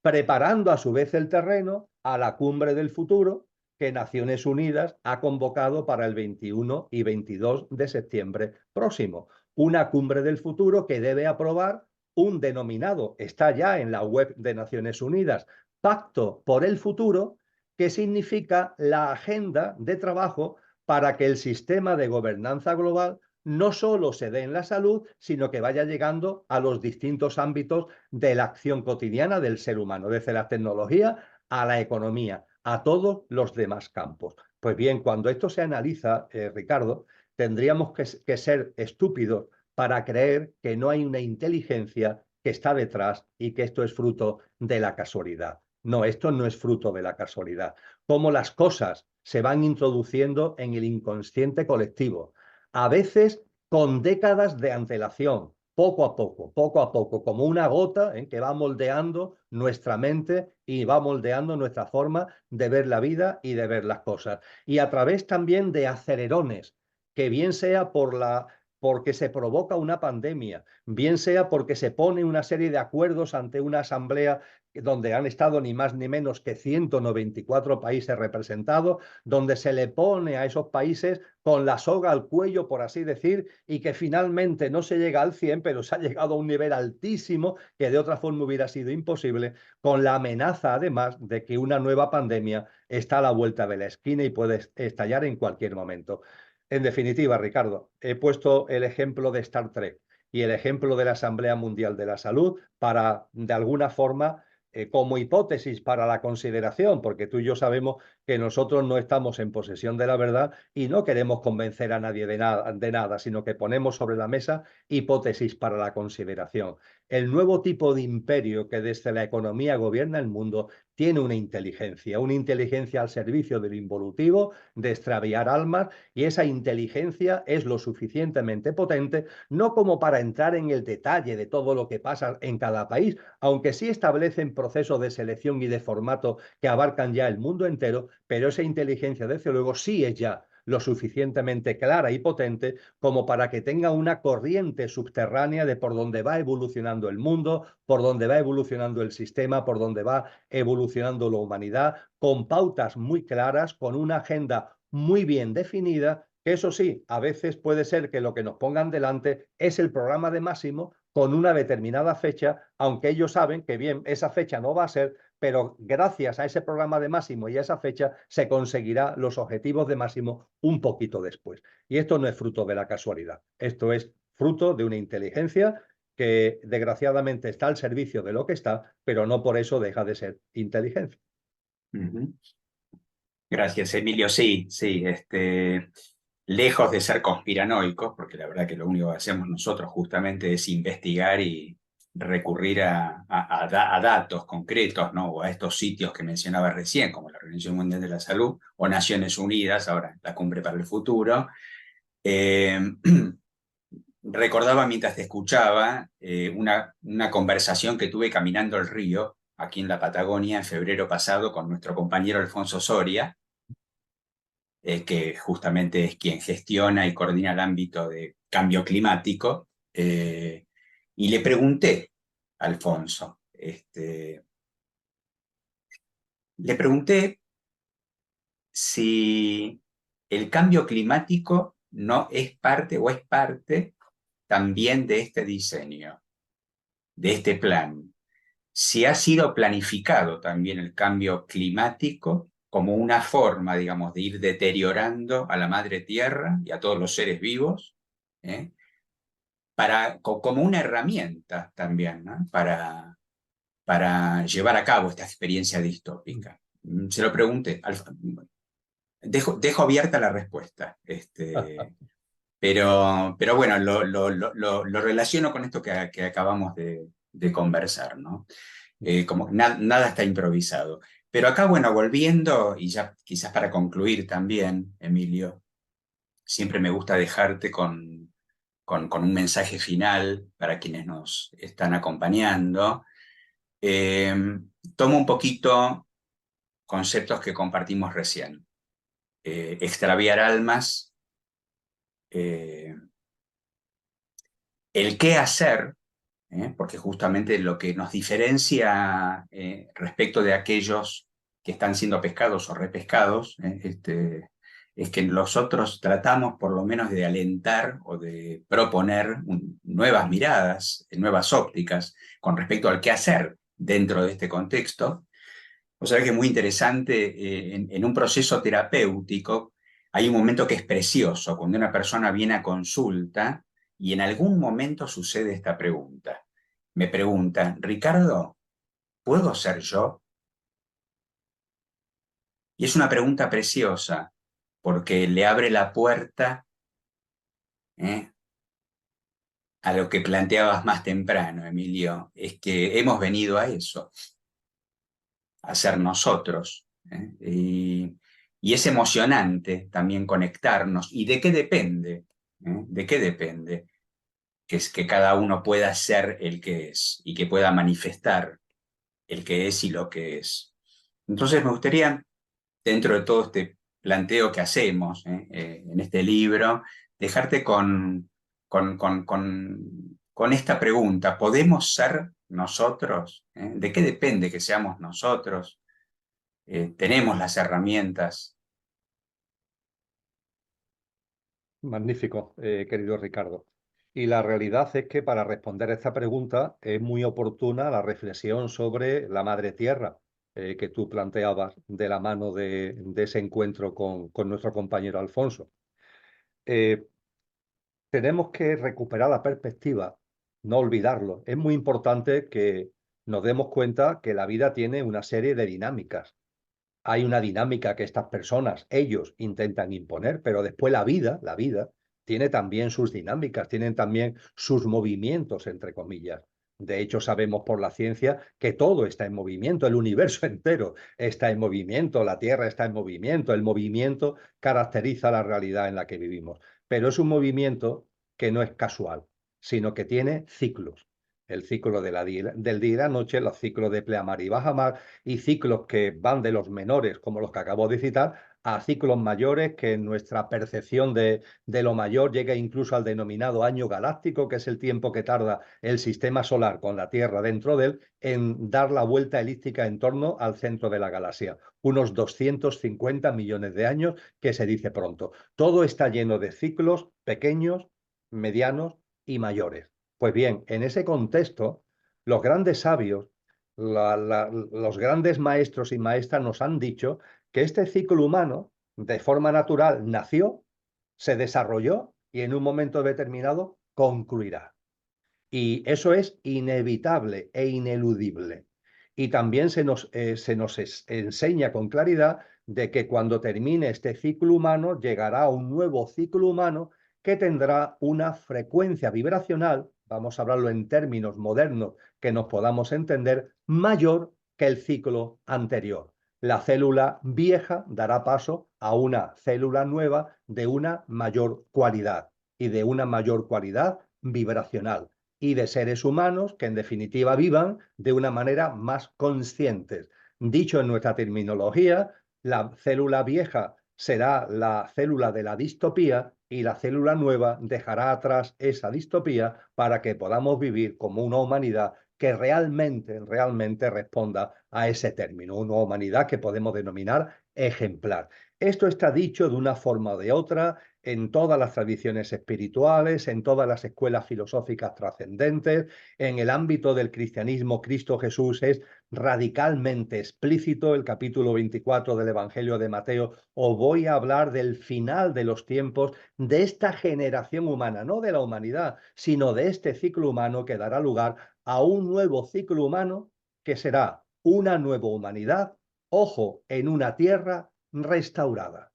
preparando a su vez el terreno a la cumbre del futuro que Naciones Unidas ha convocado para el 21 y 22 de septiembre próximo. Una cumbre del futuro que debe aprobar un denominado, está ya en la web de Naciones Unidas, Pacto por el Futuro, que significa la agenda de trabajo para que el sistema de gobernanza global no solo se dé en la salud, sino que vaya llegando a los distintos ámbitos de la acción cotidiana del ser humano, desde la tecnología a la economía, a todos los demás campos. Pues bien, cuando esto se analiza, Ricardo, tendríamos que ser estúpidos para creer que no hay una inteligencia que está detrás y que esto es fruto de la casualidad. No, esto no es fruto de la casualidad. Cómo las cosas se van introduciendo en el inconsciente colectivo, a veces con décadas de antelación, poco a poco, como una gota que va moldeando nuestra mente y va moldeando nuestra forma de ver la vida y de ver las cosas. Y a través también de acelerones, que bien sea por porque se provoca una pandemia, bien sea porque se pone una serie de acuerdos ante una asamblea donde han estado ni más ni menos que 194 países representados, donde se le pone a esos países con la soga al cuello, por así decir, y que finalmente no se llega al 100, pero se ha llegado a un nivel altísimo que de otra forma hubiera sido imposible, con la amenaza además de que una nueva pandemia está a la vuelta de la esquina y puede estallar en cualquier momento. En definitiva, Ricardo, he puesto el ejemplo de Star Trek y el ejemplo de la Asamblea Mundial de la Salud para, de alguna forma, como hipótesis para la consideración, porque tú y yo sabemos que nosotros no estamos en posesión de la verdad y no queremos convencer a nadie de nada, sino que ponemos sobre la mesa hipótesis para la consideración. El nuevo tipo de imperio que desde la economía gobierna el mundo tiene una inteligencia al servicio del involutivo, de extraviar almas, y esa inteligencia es lo suficientemente potente, no como para entrar en el detalle de todo lo que pasa en cada país, aunque sí establecen procesos de selección y de formato que abarcan ya el mundo entero, pero esa inteligencia, desde luego, sí es ya lo suficientemente clara y potente como para que tenga una corriente subterránea de por dónde va evolucionando el mundo, por dónde va evolucionando el sistema, por dónde va evolucionando la humanidad, con pautas muy claras, con una agenda muy bien definida, que eso sí, a veces puede ser que lo que nos pongan delante es el programa de Máximo con una determinada fecha, aunque ellos saben que bien, esa fecha no va a ser, pero gracias a ese programa de Máximo y a esa fecha se conseguirá los objetivos de Máximo un poquito después. Y esto no es fruto de la casualidad, esto es fruto de una inteligencia que desgraciadamente está al servicio de lo que está, pero no por eso deja de ser inteligencia. Ujú. Gracias, Emilio. Sí, sí, lejos de ser conspiranoicos, porque la verdad que lo único que hacemos nosotros justamente es investigar y recurrir a datos concretos, ¿no? O a estos sitios que mencionaba recién, como la Organización Mundial de la Salud o Naciones Unidas, ahora la Cumbre para el Futuro. Eh, Recordaba mientras te escuchaba una conversación que tuve caminando el río, aquí en la Patagonia, en febrero pasado, con nuestro compañero Alfonso Soria, que justamente es quien gestiona y coordina el ámbito de cambio climático, y le pregunté a Alfonso, le pregunté si el cambio climático no es parte o es parte también de este diseño, de este plan. Si ha sido planificado también el cambio climático como una forma, digamos, de ir deteriorando a la madre tierra y a todos los seres vivos, ¿eh? Como una herramienta también, ¿no? Para llevar a cabo esta experiencia distópica. Se lo pregunté, dejo abierta la respuesta, pero bueno, lo relaciono con esto que acabamos de conversar, ¿no? Como nada está improvisado. Pero acá, bueno, volviendo, y ya quizás para concluir también, Emilio, siempre me gusta dejarte con un mensaje final para quienes nos están acompañando. Eh, Tomo un poquito conceptos que compartimos recién. Extraviar almas, eh, el qué hacer, porque justamente lo que nos diferencia respecto de aquellos que están siendo pescados o repescados, es que nosotros tratamos por lo menos de alentar o de proponer nuevas miradas, nuevas ópticas con respecto al qué hacer dentro de este contexto. O sea que es muy interesante, en un proceso terapéutico hay un momento que es precioso, cuando una persona viene a consulta y en algún momento sucede esta pregunta. Me pregunta, Ricardo, ¿puedo ser yo? Y es una pregunta preciosa porque le abre la puerta, ¿eh? A lo que planteabas más temprano, Emilio, es que hemos venido a eso, a ser nosotros, ¿eh? Y es emocionante también conectarnos. ¿Y de qué depende? ¿De qué depende? Que es que cada uno pueda ser el que es y que pueda manifestar el que es y lo que es. Entonces me gustaría, dentro de todo este planteo que hacemos en este libro, dejarte con esta pregunta. ¿Podemos ser nosotros? ¿De qué depende que seamos nosotros? ¿Tenemos las herramientas? Magnífico, querido Ricardo. Y la realidad es que para responder a esta pregunta es muy oportuna la reflexión sobre la Madre Tierra que tú planteabas de la mano de ese encuentro con nuestro compañero Alfonso. Eh, Tenemos que recuperar la perspectiva, no olvidarlo. Es muy importante que nos demos cuenta que la vida tiene una serie de dinámicas. Hay una dinámica que estas personas, ellos, intentan imponer, pero después la vida, tiene también sus dinámicas, tienen también sus movimientos, entre comillas. De hecho, sabemos por la ciencia que todo está en movimiento, el universo entero está en movimiento, la Tierra está en movimiento, el movimiento caracteriza la realidad en la que vivimos, pero es un movimiento que no es casual, sino que tiene ciclos. El ciclo de del día y la noche, los ciclos de pleamar y bajamar, y ciclos que van de los menores, como los que acabo de citar, a ciclos mayores que en nuestra percepción de lo mayor llega incluso al denominado año galáctico, que es el tiempo que tarda el sistema solar con la Tierra dentro de él en dar la vuelta elíptica en torno al centro de la galaxia. Unos 250 millones de años, que se dice pronto. Todo está lleno de ciclos pequeños, medianos y mayores. Pues bien, en ese contexto, los grandes sabios, los grandes maestros y maestras nos han dicho que este ciclo humano, de forma natural, nació, se desarrolló y en un momento determinado concluirá. Y eso es inevitable e ineludible. Y también se nos enseña con claridad de que cuando termine este ciclo humano, llegará un nuevo ciclo humano que tendrá una frecuencia vibracional, vamos a hablarlo en términos modernos que nos podamos entender, mayor que el ciclo anterior. La célula vieja dará paso a una célula nueva de una mayor cualidad y de una mayor cualidad vibracional y de seres humanos que en definitiva vivan de una manera más conscientes. Dicho en nuestra terminología, la célula vieja será la célula de la distopía y la célula nueva dejará atrás esa distopía para que podamos vivir como una humanidad que realmente responda a ese término, una humanidad que podemos denominar ejemplar. Esto está dicho de una forma o de otra en todas las tradiciones espirituales, en todas las escuelas filosóficas trascendentes, en el ámbito del cristianismo, Cristo Jesús es radicalmente explícito. El capítulo 24 del Evangelio de Mateo: os voy a hablar del final de los tiempos, de esta generación humana, no de la humanidad, sino de este ciclo humano que dará lugar a un nuevo ciclo humano que será una nueva humanidad, ojo, en una tierra restaurada.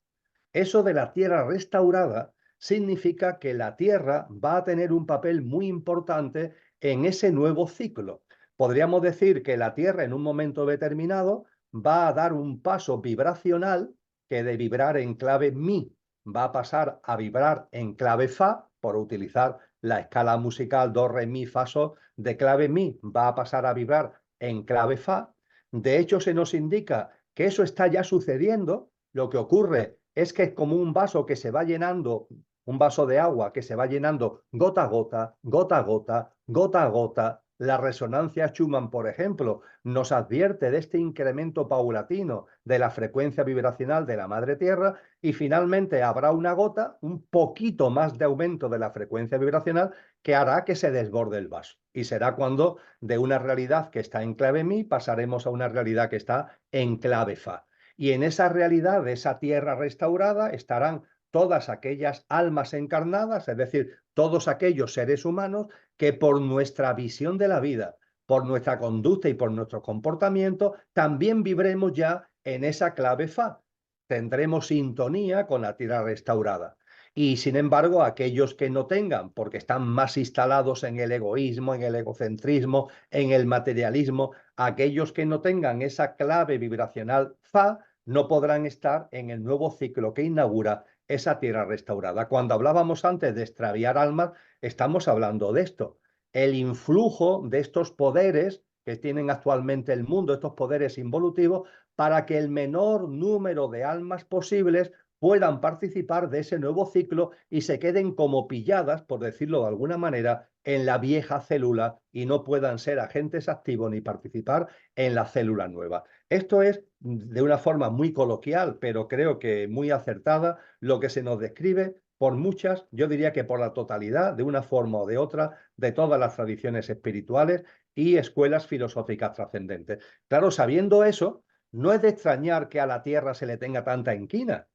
Eso de la tierra restaurada significa que la tierra va a tener un papel muy importante en ese nuevo ciclo. Podríamos decir que la tierra en un momento determinado va a dar un paso vibracional que de vibrar en clave mi va a pasar a vibrar en clave fa, por utilizar la escala musical do, re, mi, fa, sol, de clave mi va a pasar a vibrar en clave fa. De hecho, se nos indica que eso está ya sucediendo. Lo que ocurre es que es como un vaso que se va llenando, un vaso de agua que se va llenando gota a gota, gota a gota, gota a gota. La resonancia Schumann, por ejemplo, nos advierte de este incremento paulatino de la frecuencia vibracional de la Madre Tierra y finalmente habrá una gota, un poquito más de aumento de la frecuencia vibracional que hará que se desborde el vaso. Y será cuando de una realidad que está en clave mi pasaremos a una realidad que está en clave fa. Y en esa realidad, de esa tierra restaurada, estarán todas aquellas almas encarnadas, es decir, todos aquellos seres humanos que por nuestra visión de la vida, por nuestra conducta y por nuestro comportamiento, también vibremos ya en esa clave fa. Tendremos sintonía con la tierra restaurada. Y sin embargo, aquellos que no tengan, porque están más instalados en el egoísmo, en el egocentrismo, en el materialismo, aquellos que no tengan esa clave vibracional fa, no podrán estar en el nuevo ciclo que inaugura esa tierra restaurada. Cuando hablábamos antes de extraviar almas, estamos hablando de esto. El influjo de estos poderes que tienen actualmente el mundo, estos poderes involutivos, para que el menor número de almas posibles puedan participar de ese nuevo ciclo y se queden como pilladas, por decirlo de alguna manera, en la vieja célula y no puedan ser agentes activos ni participar en la célula nueva. Esto es de una forma muy coloquial, pero creo que muy acertada, lo que se nos describe por muchas, yo diría que por la totalidad, de una forma o de otra, de todas las tradiciones espirituales y escuelas filosóficas trascendentes. Claro, sabiendo eso, no es de extrañar que a la Tierra se le tenga tanta inquina,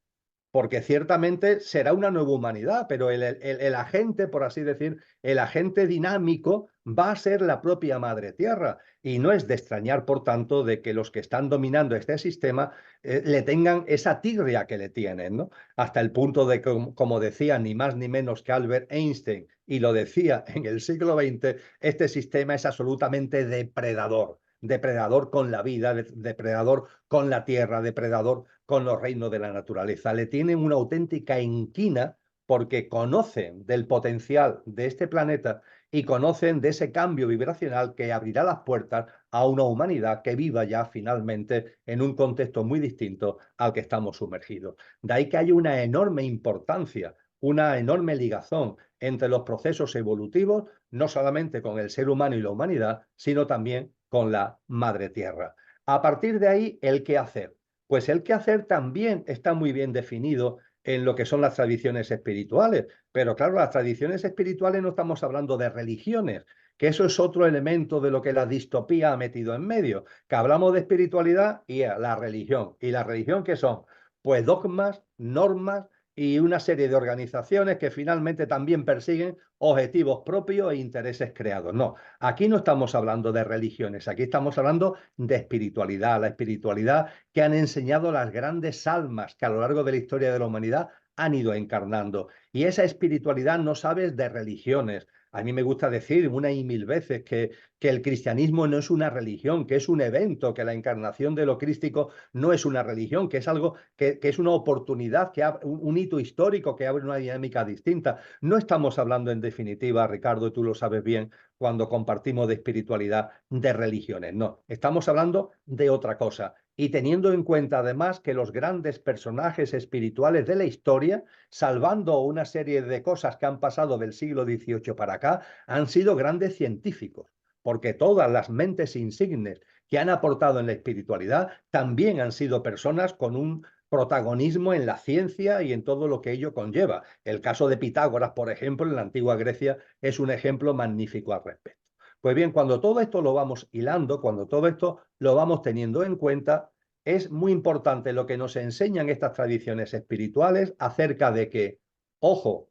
porque ciertamente será una nueva humanidad, pero el agente, por así decir, el agente dinámico va a ser la propia Madre Tierra. Y no es de extrañar, por tanto, de que los que están dominando este sistema le tengan esa tirria que le tienen, ¿no? Hasta el punto de que, como decía ni más ni menos que Albert Einstein, y lo decía en el siglo XX, este sistema es absolutamente depredador. Depredador con la vida, depredador con la tierra, depredador con los reinos de la naturaleza. Le tienen una auténtica inquina porque conocen del potencial de este planeta y conocen de ese cambio vibracional que abrirá las puertas a una humanidad que viva ya finalmente en un contexto muy distinto al que estamos sumergidos. De ahí que hay una enorme importancia, una enorme ligazón entre los procesos evolutivos, no solamente con el ser humano y la humanidad, sino también con la madre tierra. A partir de ahí, el qué hacer. Pues el qué hacer también está muy bien definido en lo que son las tradiciones espirituales. Pero claro, las tradiciones espirituales no estamos hablando de religiones, que eso es otro elemento de lo que la distopía ha metido en medio, que hablamos de espiritualidad y la religión. ¿Y la religión qué son? Pues dogmas, normas y una serie de organizaciones que finalmente también persiguen objetivos propios e intereses creados. No, aquí no estamos hablando de religiones, aquí estamos hablando de espiritualidad, la espiritualidad que han enseñado las grandes almas que a lo largo de la historia de la humanidad han ido encarnando. Y esa espiritualidad no sabes de religiones. A mí me gusta decir una y mil veces que el cristianismo no es una religión, que es un evento, que la encarnación de lo crístico no es una religión, que es algo que es una oportunidad, que un hito histórico que abre una dinámica distinta. No estamos hablando en definitiva, Ricardo, y tú lo sabes bien, cuando compartimos de espiritualidad, de religiones. No, estamos hablando de otra cosa. Y teniendo en cuenta además que los grandes personajes espirituales de la historia, salvando una serie de cosas que han pasado del siglo XVIII para acá, han sido grandes científicos, porque todas las mentes insignes que han aportado en la espiritualidad también han sido personas con un protagonismo en la ciencia y en todo lo que ello conlleva. El caso de Pitágoras, por ejemplo, en la antigua Grecia es un ejemplo magnífico al respecto. Pues bien, cuando todo esto lo vamos hilando, cuando todo esto lo vamos teniendo en cuenta, es muy importante lo que nos enseñan estas tradiciones espirituales acerca de que, ojo,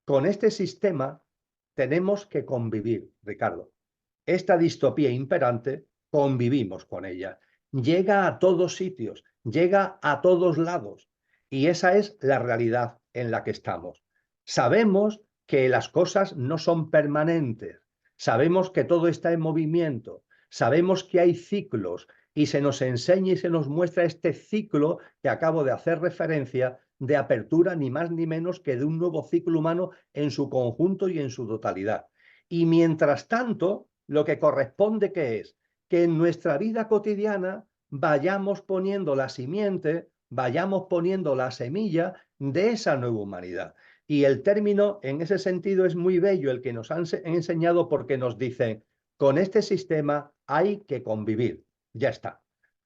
con este sistema tenemos que convivir, Ricardo. Esta distopía imperante, convivimos con ella. Llega a todos sitios, llega a todos lados. Y esa es la realidad en la que estamos. Sabemos que las cosas no son permanentes. Sabemos que todo está en movimiento. Sabemos que hay ciclos y se nos enseña y se nos muestra este ciclo que acabo de hacer referencia de apertura ni más ni menos que de un nuevo ciclo humano en su conjunto y en su totalidad. Y mientras tanto, lo que corresponde que es que en nuestra vida cotidiana vayamos poniendo la simiente, vayamos poniendo la semilla de esa nueva humanidad. Y el término en ese sentido es muy bello el que nos han enseñado porque nos dicen, con este sistema hay que convivir. Ya está.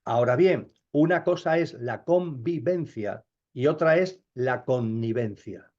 Ahora bien, una cosa es la convivencia y otra es la connivencia.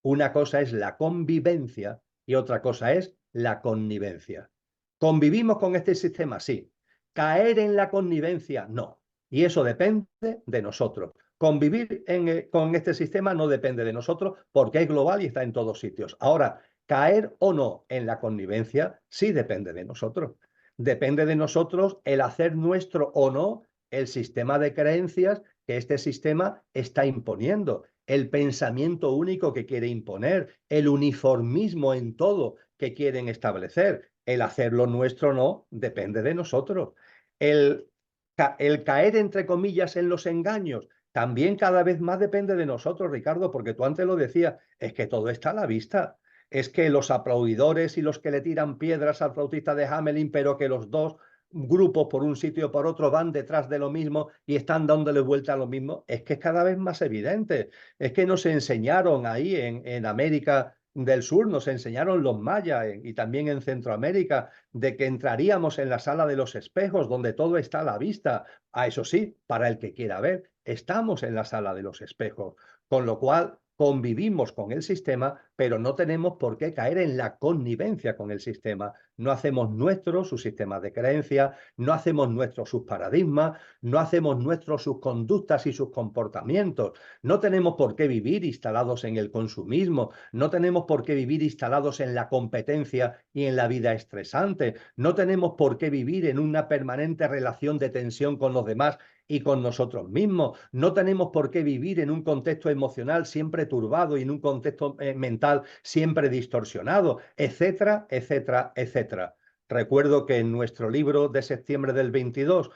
Una cosa es la convivencia y otra cosa es la connivencia. ¿Convivimos con este sistema? Sí. ¿Caer en la connivencia? No. Y eso depende de nosotros. Convivir con este sistema no depende de nosotros porque es global y está en todos sitios. Ahora, caer o no en la connivencia sí depende de nosotros. Depende de nosotros el hacer nuestro o no el sistema de creencias que este sistema está imponiendo, el pensamiento único que quiere imponer, el uniformismo en todo que quieren establecer. El hacerlo nuestro no depende de nosotros. El, el caer, entre comillas, en los engaños también cada vez más depende de nosotros, Ricardo, porque tú antes lo decías, es que todo está a la vista. Es que los aplaudidores y los que le tiran piedras al flautista de Hamelin, pero que los dos grupos por un sitio o por otro van detrás de lo mismo y están dándole vuelta a lo mismo, es que es cada vez más evidente. Es que nos enseñaron ahí en América del Sur, nos enseñaron los mayas y también en Centroamérica, de que entraríamos en la sala de los espejos, donde todo está a la vista. Eso sí, para el que quiera ver, estamos en la sala de los espejos, con lo cual convivimos con el sistema, pero no tenemos por qué caer en la connivencia con el sistema. No hacemos nuestro su sistema de creencias, no hacemos nuestros sus paradigmas, no hacemos nuestros sus conductas y sus comportamientos. No tenemos por qué vivir instalados en el consumismo, no tenemos por qué vivir instalados en la competencia y en la vida estresante, no tenemos por qué vivir en una permanente relación de tensión con los demás y con nosotros mismos. No tenemos por qué vivir en un contexto emocional siempre turbado y en un contexto mental siempre distorsionado, etcétera, etcétera, etcétera. Recuerdo que en nuestro libro de septiembre del 22,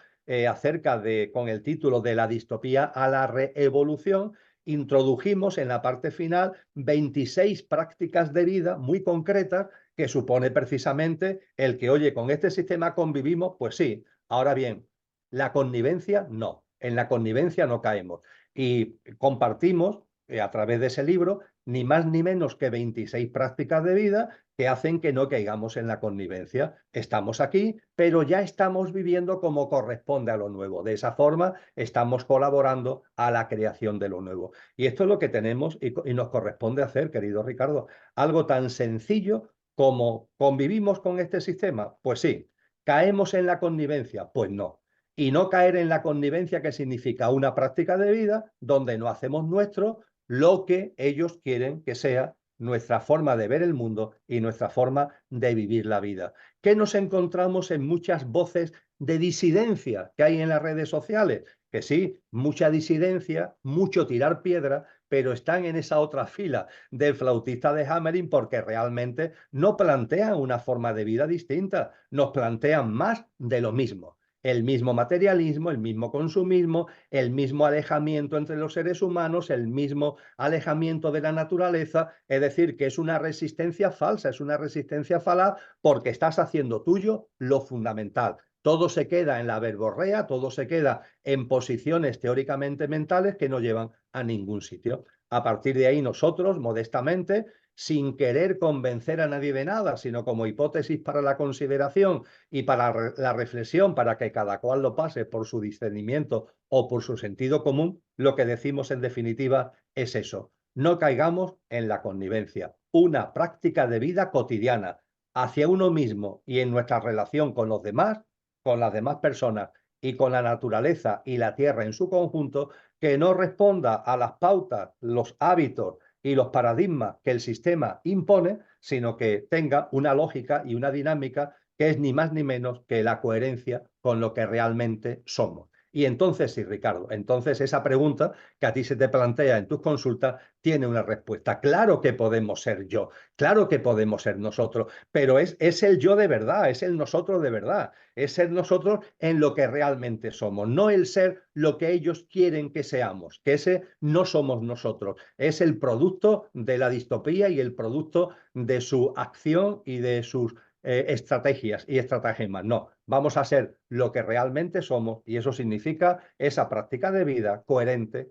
con el título de La distopía a la reevolución, introdujimos en la parte final 26 prácticas de vida muy concretas que supone precisamente el que, oye, con este sistema convivimos, pues sí. Ahora bien, la connivencia no, en la connivencia no caemos. Y compartimos a través de ese libro ni más ni menos que 26 prácticas de vida que hacen que no caigamos en la connivencia. Estamos aquí, pero ya estamos viviendo como corresponde a lo nuevo. De esa forma estamos colaborando a la creación de lo nuevo. Y esto es lo que tenemos y nos corresponde hacer, querido Ricardo. Algo tan sencillo como convivimos con este sistema. Pues sí. ¿Caemos en la connivencia? Pues no. Y no caer en la connivencia, que significa una práctica de vida donde no hacemos nuestro lo que ellos quieren que sea nuestra forma de ver el mundo y nuestra forma de vivir la vida. Que nos encontramos en muchas voces de disidencia que hay en las redes sociales, que sí, mucha disidencia, mucho tirar piedra, pero están en esa otra fila del flautista de Hamelin porque realmente no plantean una forma de vida distinta, nos plantean más de lo mismo. El mismo materialismo, el mismo consumismo, el mismo alejamiento entre los seres humanos, el mismo alejamiento de la naturaleza, es decir, que es una resistencia falsa, es una resistencia falaz porque estás haciendo tuyo lo fundamental. Todo se queda en la verborrea, todo se queda en posiciones teóricamente mentales que no llevan a ningún sitio. A partir de ahí nosotros, modestamente, sin querer convencer a nadie de nada, sino como hipótesis para la consideración y para la reflexión, para que cada cual lo pase por su discernimiento o por su sentido común, lo que decimos en definitiva es eso. No caigamos en la connivencia. Una práctica de vida cotidiana hacia uno mismo y en nuestra relación con los demás, con las demás personas y con la naturaleza y la tierra en su conjunto, que no responda a las pautas, los hábitos y los paradigmas que el sistema impone, sino que tenga una lógica y una dinámica que es ni más ni menos que la coherencia con lo que realmente somos. Y entonces, sí, Ricardo, entonces esa pregunta que a ti se te plantea en tus consultas tiene una respuesta. Claro que podemos ser yo, claro que podemos ser nosotros, pero es el yo de verdad, es el nosotros de verdad, es ser nosotros en lo que realmente somos, no el ser lo que ellos quieren que seamos, que ese no somos nosotros, es el producto de la distopía y el producto de su acción y de sus estrategias y estratagemas. No, vamos a ser lo que realmente somos y eso significa esa práctica de vida coherente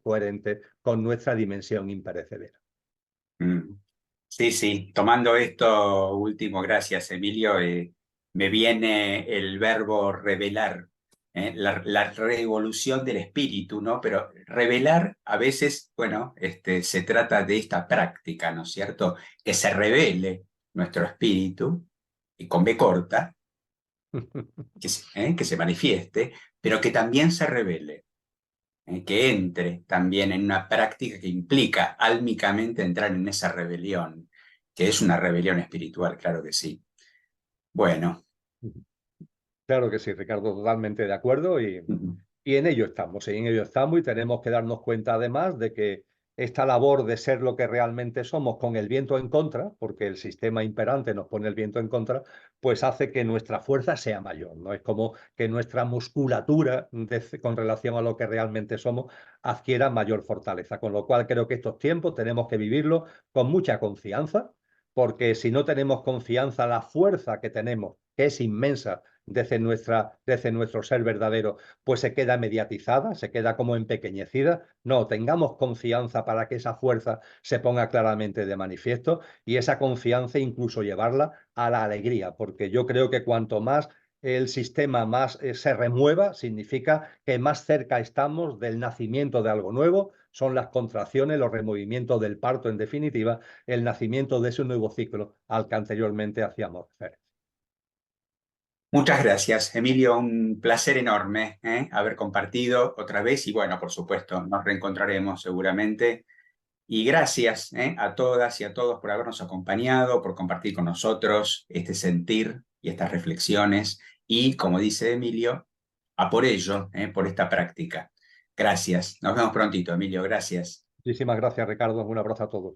con nuestra dimensión imperecedera. Mm. Sí, sí, tomando esto último, gracias Emilio, me viene el verbo revelar, la revolución del espíritu, ¿no? Pero revelar a veces, bueno, se trata de esta práctica, ¿no es cierto? Que se revele nuestro espíritu, y con B corta, que se manifieste, pero que también se revele, que entre también en una práctica que implica álmicamente entrar en esa rebelión, que es una rebelión espiritual, claro que sí. Bueno, Claro que sí, Ricardo, totalmente de acuerdo y en ello estamos y tenemos que darnos cuenta además de que esta labor de ser lo que realmente somos con el viento en contra, porque el sistema imperante nos pone el viento en contra, pues hace que nuestra fuerza sea mayor, ¿no? Es como que nuestra musculatura con relación a lo que realmente somos adquiera mayor fortaleza, con lo cual creo que estos tiempos tenemos que vivirlos con mucha confianza, porque si no tenemos confianza, la fuerza que tenemos, que es inmensa, desde nuestro ser verdadero, pues se queda mediatizada, se queda como empequeñecida. No, tengamos confianza para que esa fuerza se ponga claramente de manifiesto y esa confianza incluso llevarla a la alegría, porque yo creo que cuanto más el sistema más se remueva, significa que más cerca estamos del nacimiento de algo nuevo, son las contracciones, los removimientos del parto, en definitiva, el nacimiento de ese nuevo ciclo al que anteriormente hacíamos referencia. Muchas gracias, Emilio. Un placer enorme, haber compartido otra vez y bueno, por supuesto, nos reencontraremos seguramente. Y gracias, a todas y a todos por habernos acompañado, por compartir con nosotros este sentir y estas reflexiones. Y como dice Emilio, a por ello, por esta práctica. Gracias. Nos vemos prontito, Emilio. Gracias. Muchísimas gracias, Ricardo. Un abrazo a todos.